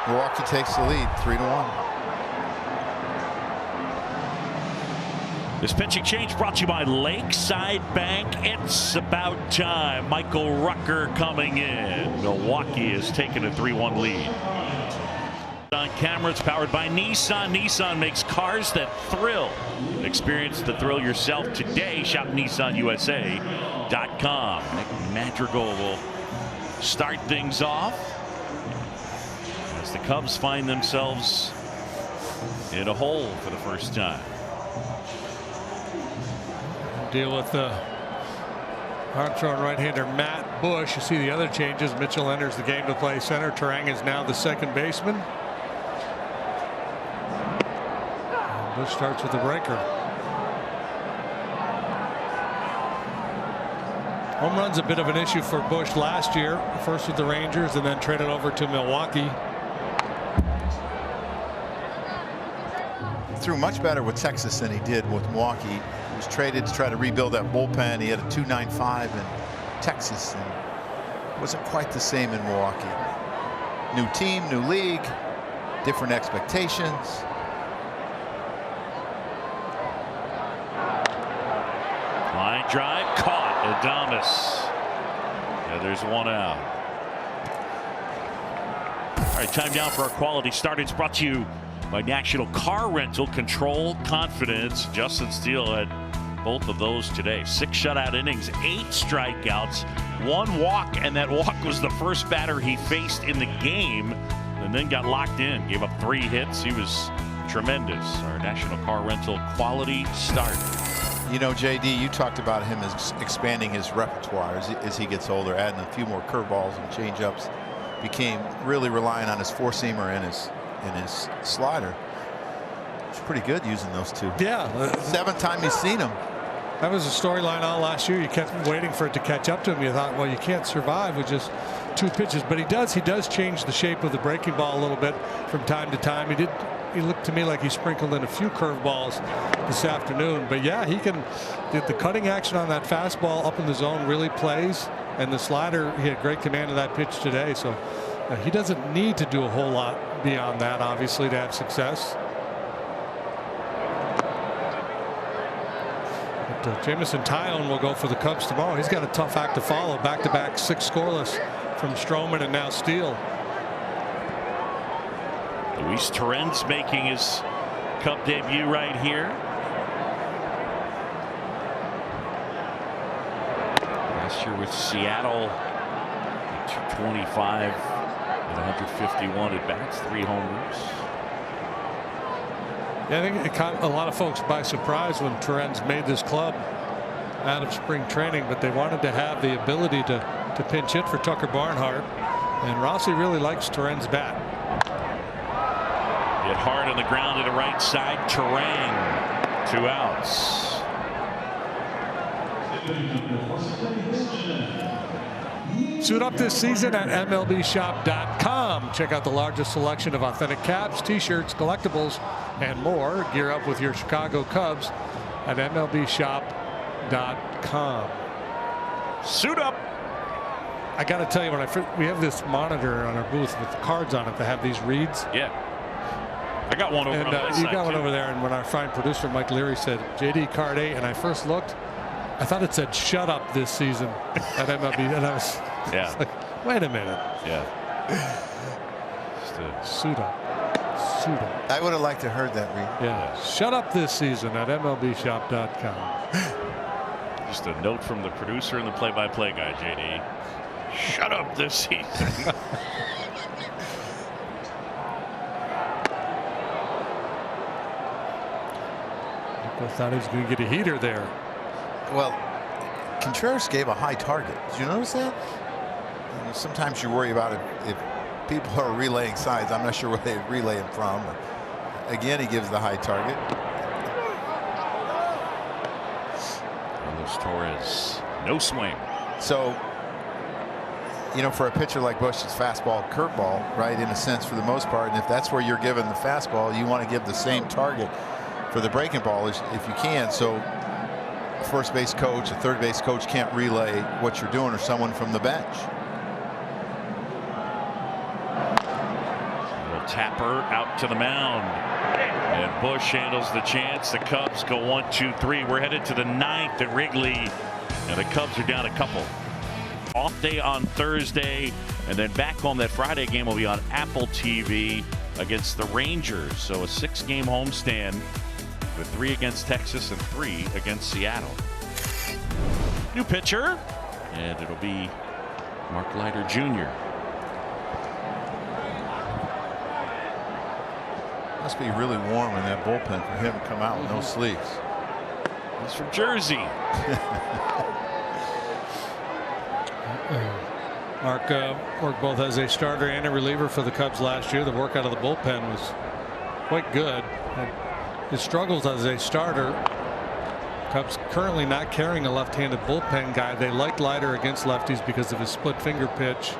Milwaukee takes the lead, 3-1. This pitching change brought to you by Lakeside Bank. It's about time. Michael Rucker coming in. Milwaukee has taken a 3-1 lead. On camera, it's powered by Nissan. Nissan makes cars that thrill. Experience the thrill yourself today. Shop NissanUSA.com. Nick Madrigal will start things off as the Cubs find themselves in a hole for the first time. Deal with the hard-thrown right-hander Matt Bush. You see the other changes. Mitchell enters the game to play center. Turang is now the second baseman. And Bush starts with the breaker. Home run's a bit of an issue for Bush last year. First with the Rangers and then traded over to Milwaukee. He threw much better with Texas than he did with Milwaukee. He was traded to try to rebuild that bullpen. He had a 2.95 in Texas and wasn't quite the same in Milwaukee. New team, new league, different expectations. Line drive caught. Adames. Yeah, there's one out. All right, time down for our quality start. It's brought to you by National Car Rental. Control confidence. Justin Steele had both of those today. 6 shutout innings, 8 strikeouts, 1 walk, and that walk was the first batter he faced in the game, and then got locked in. Gave up 3 hits. He was tremendous. Our National Car Rental quality start. You know, JD, you talked about him as expanding his repertoire as he gets older, adding a few more curveballs and changeups. Became really relying on his 4-seamer and his slider. It's pretty good using those 2. Yeah. 7th time he's seen him. That was a storyline all last year. You kept waiting for it to catch up to him. You thought, well, you can't survive with just 2 pitches. But he does change the shape of the breaking ball a little bit from time to time. He looked to me like he sprinkled in a few curveballs this afternoon. But yeah, he can. The cutting action on that fastball up in the zone really plays. And the slider, he had great command of that pitch today. So he doesn't need to do a whole lot beyond that, obviously, to have success. But Jameson Taillon will go for the Cubs tomorrow. He's got a tough act to follow. Back-to-back 6 scoreless from Stroman and now Steele. Luis Torrens making his Cub debut right here. Last year with Seattle, 225 and 151 at bats, 3 homers. Yeah, I think it caught a lot of folks by surprise when Torrens made this club out of spring training, but they wanted to have the ability to pinch hit for Tucker Barnhart, and Rossi really likes Torrens' bat. Hit hard on the ground to the right side. Turang, 2 outs. Suit up this season at MLBshop.com. Check out the largest selection of authentic caps, t-shirts, collectibles, and more. Gear up with your Chicago Cubs at MLBshop.com. Suit up. I got to tell you, we have this monitor on our booth with the cards on it that have these reads. Yeah. I got one over on my you side, got one too. over there, and when our fine producer Mike Leary said JD card 8, and I first looked, I thought it said "shut up" this season at MLB, and I was like, wait a minute. Yeah. Suit up. Suit up. I would have liked to have heard that, Reed. Yeah. Shut up this season at MLBshop.com. Just a note from the producer and the play-by-play guy, JD. Shut up this season. I thought he was going to get a heater there. Well, Contreras gave a high target. Did you notice that? Sometimes you worry about if people are relaying sides. I'm not sure where they relay him from. Again, he gives the high target. Carlos Torres, no swing. So, for a pitcher like Bush, it's fastball, curveball, right, in a sense for the most part. And if that's where you're given the fastball, you want to give the same target for the breaking ball if you can. So a first base coach, a third base coach can't relay what you're doing, or someone from the bench. Little tapper out to the mound. And Bush handles the chance. The Cubs go 1-2-3. We're headed to the 9th at Wrigley. And the Cubs are down a couple. Off day on Thursday. And then back home. That Friday game will be on Apple TV against the Rangers. So a 6-game homestand with 3 against Texas and 3 against Seattle. New pitcher. And it'll be Mark Leiter Jr. Must be really warm in that bullpen for him to come out with no sleeves. He's from Jersey. Mark worked both as a starter and a reliever for the Cubs last year. The work out of the bullpen was quite good. His struggles as a starter. Cubs currently not carrying a left-handed bullpen guy. They liked Leiter against lefties because of his split finger pitch.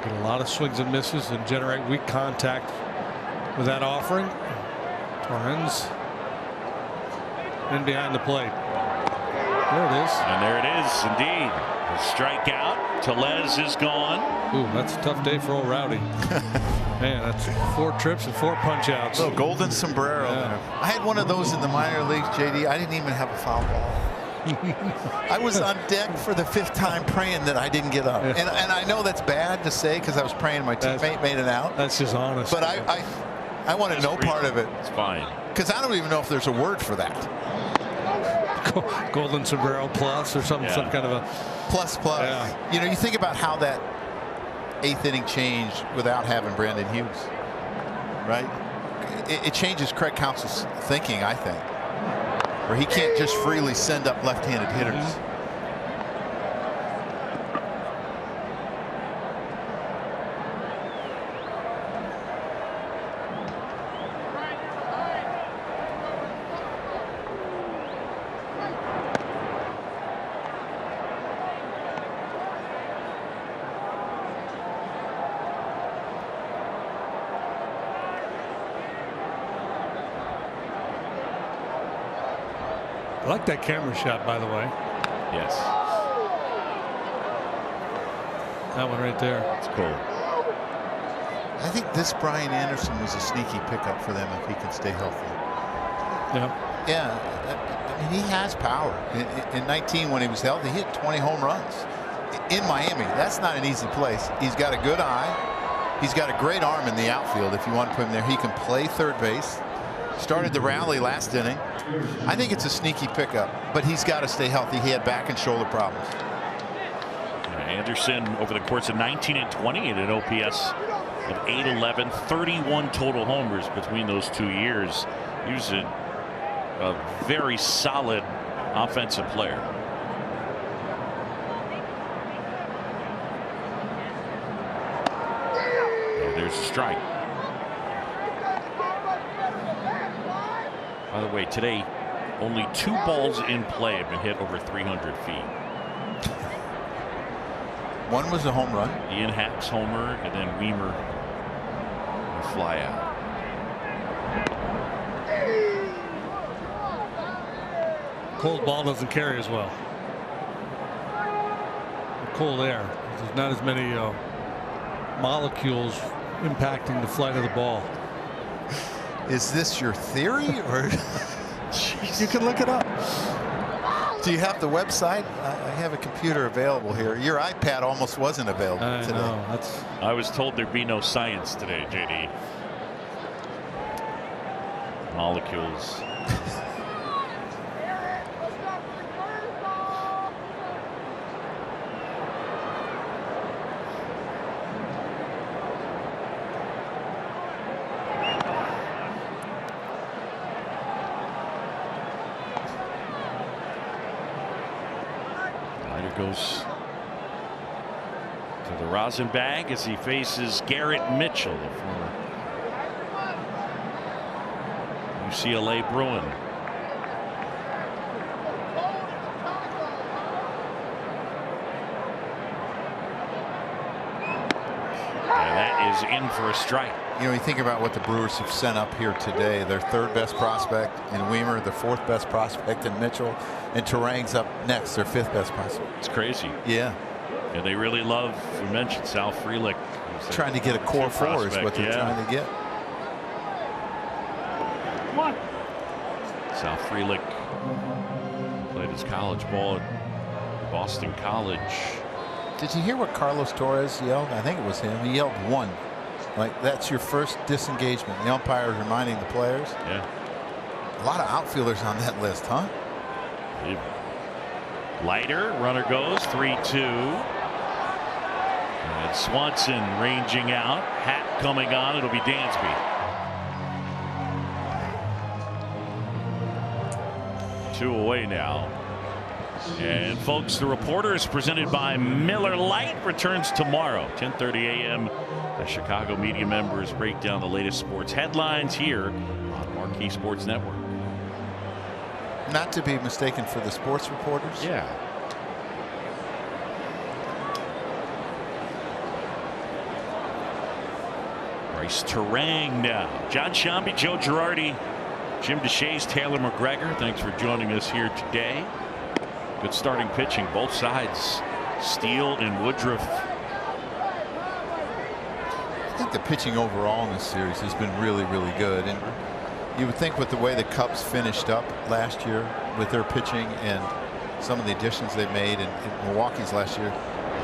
Get a lot of swings and misses and generate weak contact with that offering. Torrens in behind the plate. There it is. And there it is, indeed. A strikeout. Tellez is gone. Ooh, that's a tough day for old Rowdy. Man, that's 4 trips and 4 punch outs. Oh, golden sombrero. Yeah. I had one of those in the minor leagues, JD. I didn't even have a foul ball. I was on deck for the 5th time praying that I didn't get up. Yeah. And I know that's bad to say because I was praying my teammate made it out. That's just honest. But I wanted no part of it. It's fine. Because I don't even know if there's a word for that. Golden sombrero plus or some kind of a plus. Yeah. You think about how that 8th inning changed without having Brandon Hughes, right? It changes Craig Counsell's thinking, I think, where he can't just freely send up left-handed hitters. I like that camera shot, by the way. Yes. That one right there. It's cool. I think this Brian Anderson was a sneaky pickup for them if he can stay healthy. Yeah. Yeah. I mean, he has power. In 19, when he was healthy, he hit 20 home runs. In Miami, that's not an easy place. He's got a good eye. He's got a great arm in the outfield. If you want to put him there, he can play third base. Started the rally last inning. I think it's a sneaky pickup, but he's got to stay healthy. He had back and shoulder problems. Anderson, over the course of 19 and 20, at an OPS of 811, 31 total homers between those 2 years. He was a very solid offensive player. Oh, there's a strike. By the way, today Only 2 balls in play have been hit over 300 feet. One was a home run. Ian Happ's homer, and then Weimer a fly out. Cold ball doesn't carry as well. Cold air. There's not as many molecules impacting the flight of the ball. Is this your theory, or you can look it up? Do you have the website? I have a computer available here. Your iPad almost wasn't available today. Know, I was told there'd be no science today, JD. Molecules. Goes to the rosin bag as he faces Garrett Mitchell, the former UCLA Bruin. And that is in for a strike. You know, you think about what the Brewers have sent up here today. Their 3rd best prospect in Weimer, the 4th best prospect in Mitchell, and Terang's up next, their 5th best prospect. It's crazy. Yeah. And they really love, we mentioned Sal Frelick. Trying to get a core 4 is what they're trying to get. Sal Frelick played his college ball at Boston College. Did you hear what Carlos Torres yelled? I think it was him. He yelled 1. Like, that's your first disengagement. The umpire is reminding the players. Yeah. A lot of outfielders on that list, huh? Leiter, runner goes 3-2. And Swanson ranging out. Happ coming on. It'll be Dansby. 2 away now. And folks, the Reporter is presented by Miller Lite. Returns tomorrow, 10:30 a.m. As Chicago media members break down the latest sports headlines here on Marquee Sports Network. Not to be mistaken for the sports reporters. Yeah. Bryce Terang now. John Shambi, Joe Girardi, Jim DeShays, Taylor McGregor. Thanks for joining us here today. Good starting pitching, both sides. Steele and Woodruff. I think the pitching overall in this series has been really, really good. And you would think with the way the Cubs finished up last year with their pitching and some of the additions they made in Milwaukee's last year,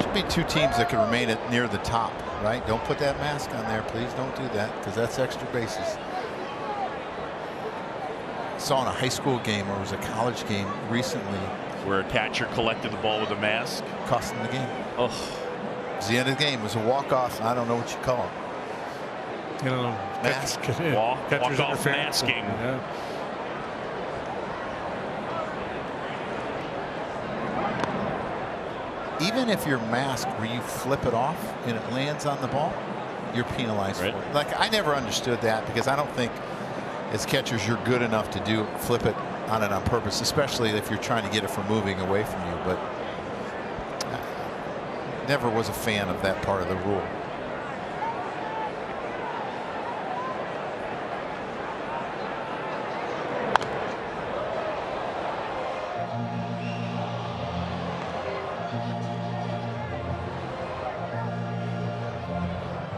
should be 2 teams that could remain at near the top, right? Don't put that mask on there, please. Don't do that, because that's extra bases. I saw in a high school game, or it was a college game recently, where a catcher collected the ball with a mask. Cost them the game. Oh. It was the end of the game. It was a walk-off. I don't know what you call it. You know, mask. Walk-off masking. Yeah. Even if you're masked where you flip it off and it lands on the ball, you're penalized for it. Like, I never understood that, because I don't think as catchers you're good enough to flip it on it on purpose, especially if you're trying to get it from moving away from you. But I never was a fan of that part of the rule.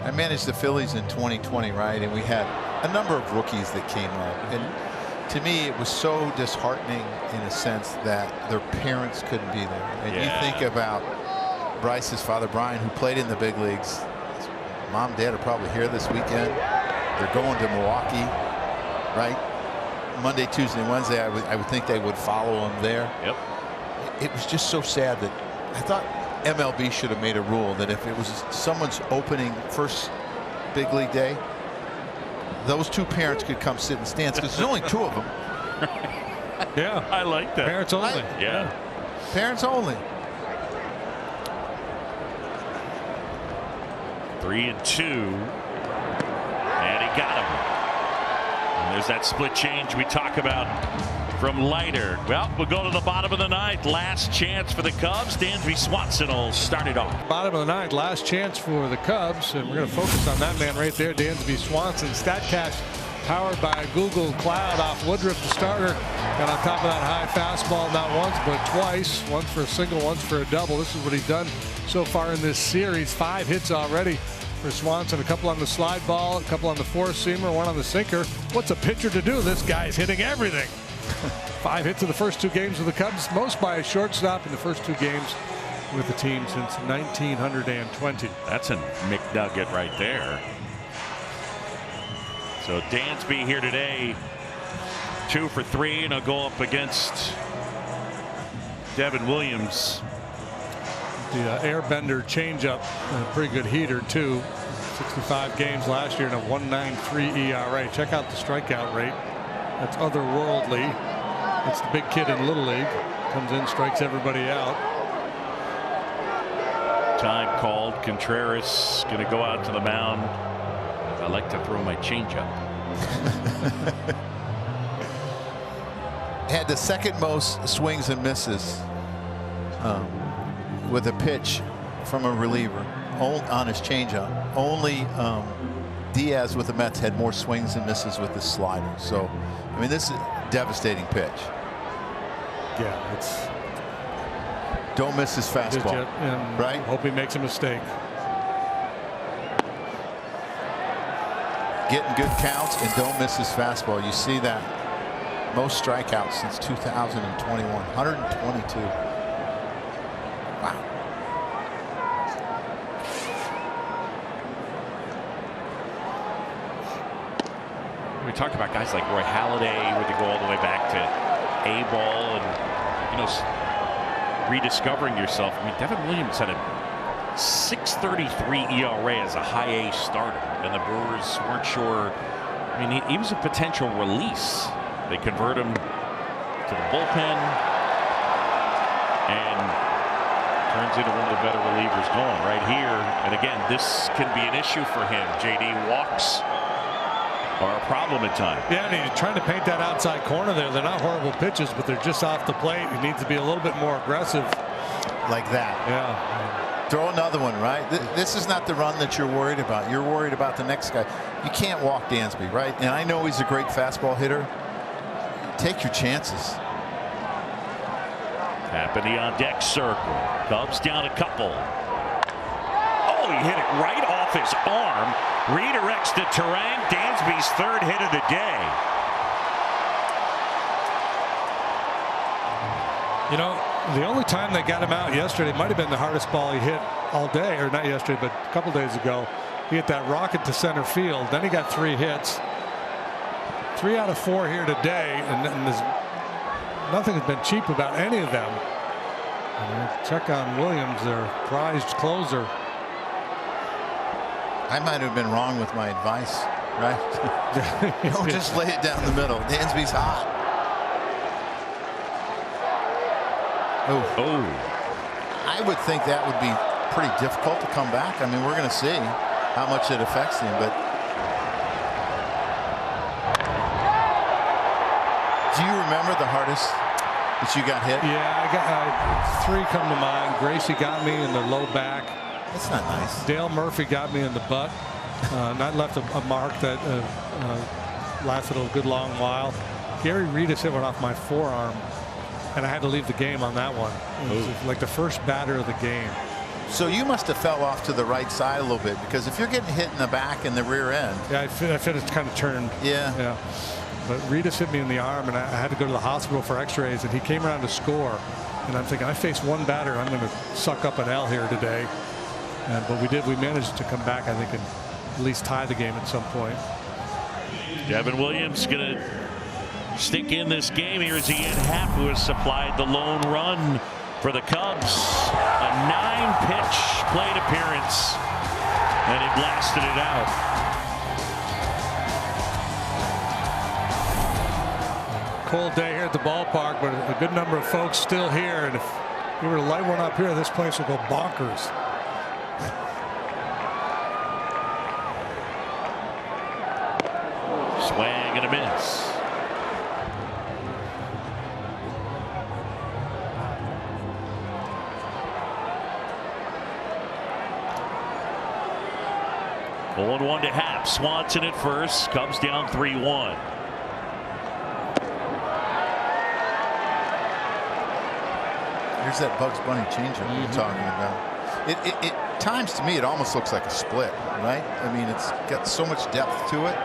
I managed the Phillies in 2020, right? And we had a number of rookies that came up. And to me, it was so disheartening in a sense that their parents couldn't be there. And you think about Bryce's father, Brian, who played in the big leagues. His mom and dad are probably here this weekend. They're going to Milwaukee, right? Monday, Tuesday, and Wednesday, I would think they would follow him there. Yep. It was just so sad that I thought MLB should have made a rule that if it was someone's opening first big league day, those 2 parents could come sit in stands, because there's only 2 of them. Yeah, I like that. Parents only. Yeah. Parents only. 3-2. And he got him. And there's that split change we talk about from Leiter. Well, we'll go to the bottom of the ninth. Last chance for the Cubs. Dansby Swanson will start it off. Bottom of the ninth, last chance for the Cubs, and we're going to focus on that man right there, Dansby Swanson. StatCast powered by a Google Cloud off Woodruff, the starter. Got on top of that high fastball not once but twice. Once for a single, once for a double. This is what he's done so far in this series. 5 hits already for Swanson. A couple on the slide ball, a couple on the four-seamer, 1 on the sinker. What's a pitcher to do? This guy's hitting everything. 5 hits in the first 2 games of the Cubs, most by a shortstop in the first 2 games with the team since 1920. That's a McNugget right there. So Dansby here today, 2 for 3, and he'll go up against Devin Williams. The airbender changeup, a pretty good heater too. 65 games last year and a 1.93 ERA. Check out the strikeout rate. That's otherworldly. That's the big kid in Little League. Comes in, strikes everybody out. Time called. Contreras going to go out to the mound. I like to throw my changeup. Had the second most swings and misses with a pitch from a reliever on his changeup. Only Diaz with the Mets had more swings and misses with the slider. So, I mean, this is a devastating pitch. Yeah, it's. Don't miss his fastball, right? Hope he makes a mistake. Getting good counts and don't miss his fastball. You see that. Most strikeouts since 2021, 122. Wow. We talked about guys like Roy Halladay, where they go all the way back to A-ball and, you know, rediscovering yourself. I mean, Devin Williams had a 6.33 ERA as a high A starter, and the Brewers weren't sure. I mean, he was a potential release. They convert him to the bullpen and turns into one of the better relievers going right here. And again, this can be an issue for him. JD, walks are a problem at times. Yeah, and he's trying to paint that outside corner there. They're not horrible pitches, but they're just off the plate. He needs to be a little bit more aggressive. Like that. Yeah. Throw another one, right? This is not the run that you're worried about. You're worried about the next guy. You can't walk Dansby, right? And I know he's a great fastball hitter. Take your chances. Happening on deck circle. Cubs down a couple. Oh, he hit it right off his arm. Redirects to Terang. Dansby's 3rd hit of the day. You know, the only time they got him out yesterday might have been the hardest ball he hit all day, or not yesterday, but a couple days ago. He hit that rocket to center field. Then he got 3 hits. 3 out of 4 here today, and there's nothing has been cheap about any of them. And check on Williams, their prized closer. I might have been wrong with my advice, right? Don't just lay it down the middle. Dansby's hot. Oh. I would think that would be pretty difficult to come back. I mean, we're going to see how much it affects him, but do you remember the hardest that you got hit? Yeah, I got 3 come to mind. Gracie got me in the low back. That's not nice. Dale Murphy got me in the butt. Not left a mark that lasted a good long while. Gary Reedus hit one off my forearm, and I had to leave the game on that one. It was like the first batter of the game. So you must have fell off to the right side a little bit, because if you're getting hit in the back and the rear end. Yeah, I finished kind of turned. Yeah. But Reedus hit me in the arm, and I had to go to the hospital for x-rays, and he came around to score. And I'm thinking, I face one batter, I'm going to suck up an L here today. But we did. We managed to come back, I think, and at least tie the game at some point. Devin Williams going to stick in this game. Here's Ian Happ, who has supplied the lone run for the Cubs. A 9-pitch plate appearance, and he blasted it out. Cold day here at the ballpark, but a good number of folks still here. And if you were to light one up here, this place will go bonkers. Swing and a miss. 0-1 to Happ. Swanson at first. Cubs down 3-1. Here's that Bugs Bunny changeup we were talking about. It times to me it almost looks like a split, right? I mean, it's got so much depth to it.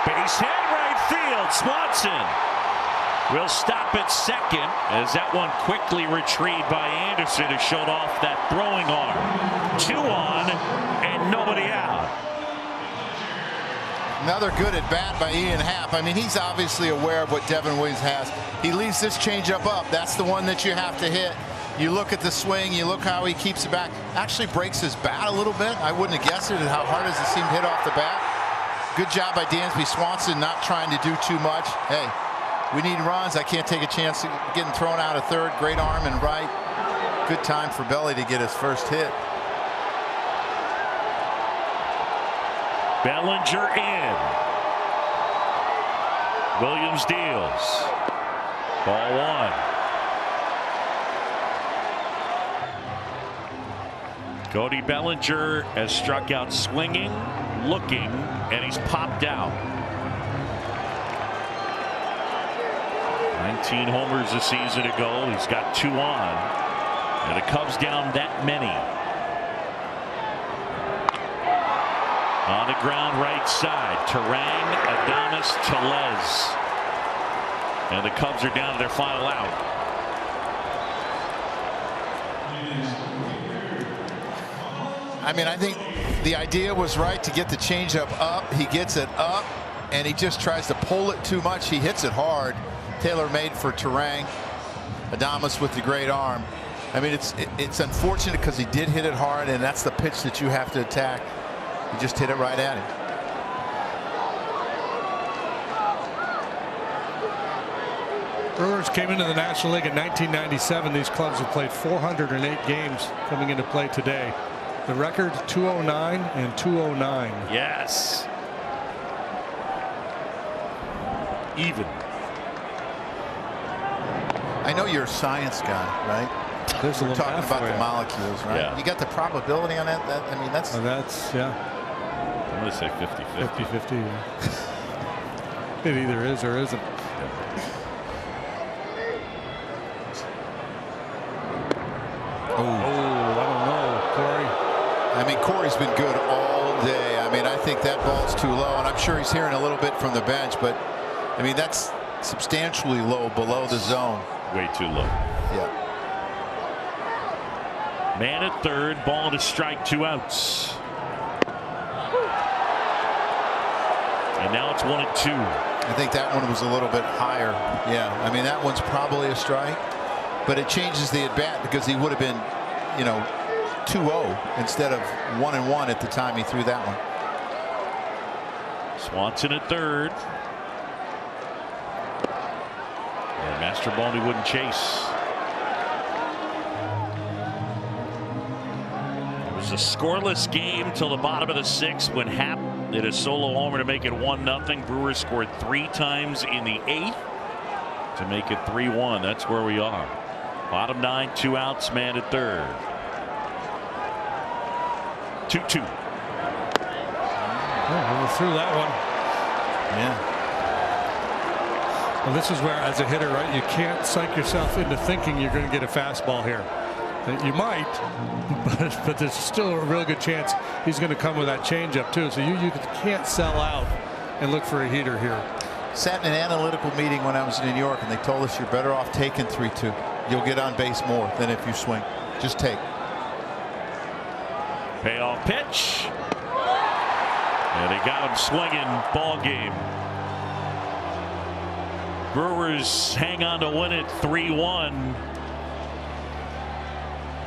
Base hit right field. Swanson will stop at second as that one quickly retrieved by Anderson, who showed off that throwing arm. 2 on and nobody out. Another good at bat by Ian Happ. I mean, he's obviously aware of what Devin Williams has. He leaves this changeup up. That's the one that you have to hit. You look at the swing, you look how he keeps it back. Actually breaks his bat a little bit. I wouldn't have guessed it. How hard does it seem to hit off the bat? Good job by Dansby Swanson, not trying to do too much. Hey, we need runs. I can't take a chance of getting thrown out of third. Great arm and right. Good time for Belly to get his first hit. Bellinger in. Williams deals. Ball 1. Cody Bellinger has struck out swinging, looking, and he's popped out. 19 homers a season ago. He's got 2 on. And the Cubs down that many. On the ground right side, Turang, Adames, Tellez. And the Cubs are down to their final out. I mean, I think the idea was right to get the changeup up. He gets it up, and he just tries to pull it too much. He hits it hard. Tailor-made for Turang. Adames with the great arm. I mean, it's unfortunate because he did hit it hard, and that's the pitch that you have to attack. He just hit it right at him. Brewers came into the National League in 1997. These clubs have played 408 games coming into play today. The record 209 and 209. Yes. Even. I know you're a science guy, right? There's We're talking about the molecules, right? Yeah. You got the probability on that? I mean, that's yeah. I'm going to say 50-50. 50-50. Yeah. It either is or isn't. Oh, I don't know, Corey. I mean, Corey's been good all day. I mean, I think that ball's too low, and I'm sure he's hearing a little bit from the bench, but I mean, that's substantially low, below the zone. Way too low. Yeah. Man at third, ball to strike, 2 outs. And now it's 1-2. I think that one was a little bit higher. Yeah, I mean, that one's probably a strike, but it changes the at bat because he would have been, you know, 2-0 instead of 1-1 at the time he threw that one. Swanson at third. And Mastrobuoni wouldn't chase. It was a scoreless game till the bottom of the 6th when Happ did a solo homer to make it 1-0. Brewers scored 3 times in the 8th to make it 3-1. That's where we are. Bottom 9, 2 outs, man at third. 2-2. Oh, we threw that one. Yeah. Well, this is where, as a hitter, right, you can't psych yourself into thinking you're going to get a fastball here. You might, but there's still a real good chance he's going to come with that changeup too. So you can't sell out and look for a heater here. Sat in an analytical meeting when I was in New York, and they told us you're better off taking 3-2. You'll get on base more than if you swing. Just take. Payoff pitch. And they got him swinging. Ball game. Brewers hang on to win it 3-1.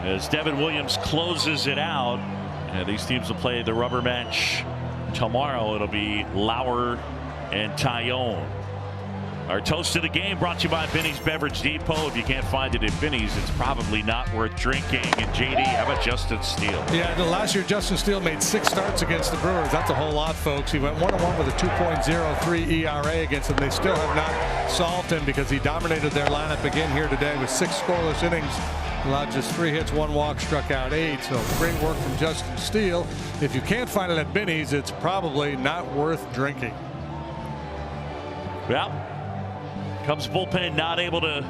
As Devin Williams closes it out. And these teams will play the rubber match tomorrow. It'll be Lauer and Tyone. Our toast of the game brought to you by Binny's Beverage Depot. If you can't find it at Binny's, it's probably not worth drinking. And JD, how about Justin Steele? Yeah, last year Justin Steele made 6 starts against the Brewers. That's a whole lot, folks. He went 1-1 with a 2.03 ERA against them. They still have not solved him because he dominated their lineup again here today with 6 scoreless innings. Allowed just 3 hits, 1 walk, struck out 8. So great work from Justin Steele. If you can't find it at Binny's, it's probably not worth drinking. Well, Cubs bullpen not able to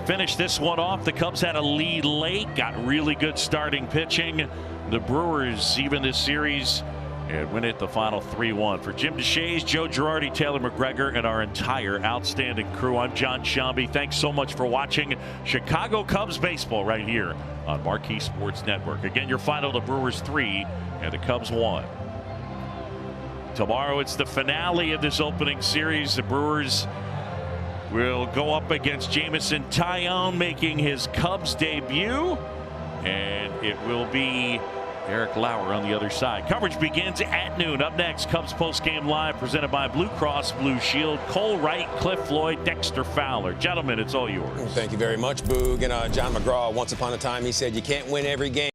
finish this one off. The Cubs had a lead late, got really good starting pitching. The Brewers even this series and win it the final 3-1. For Jim DeShays, Joe Girardi, Taylor McGregor, and our entire outstanding crew, I'm John Sciambi. Thanks so much for watching Chicago Cubs baseball right here on Marquee Sports Network. Again, your final, the Brewers 3 and the Cubs 1. Tomorrow it's the finale of this opening series. The Brewers will go up against Jameson Taillon making his Cubs debut, and it will be Eric Lauer on the other side. Coverage begins at noon. Up next, Cubs postgame live presented by Blue Cross Blue Shield. Cole Wright, Cliff Floyd, Dexter Fowler. Gentlemen, it's all yours. Thank you very much, Boog. And John McGraw, once upon a time, he said you can't win every game.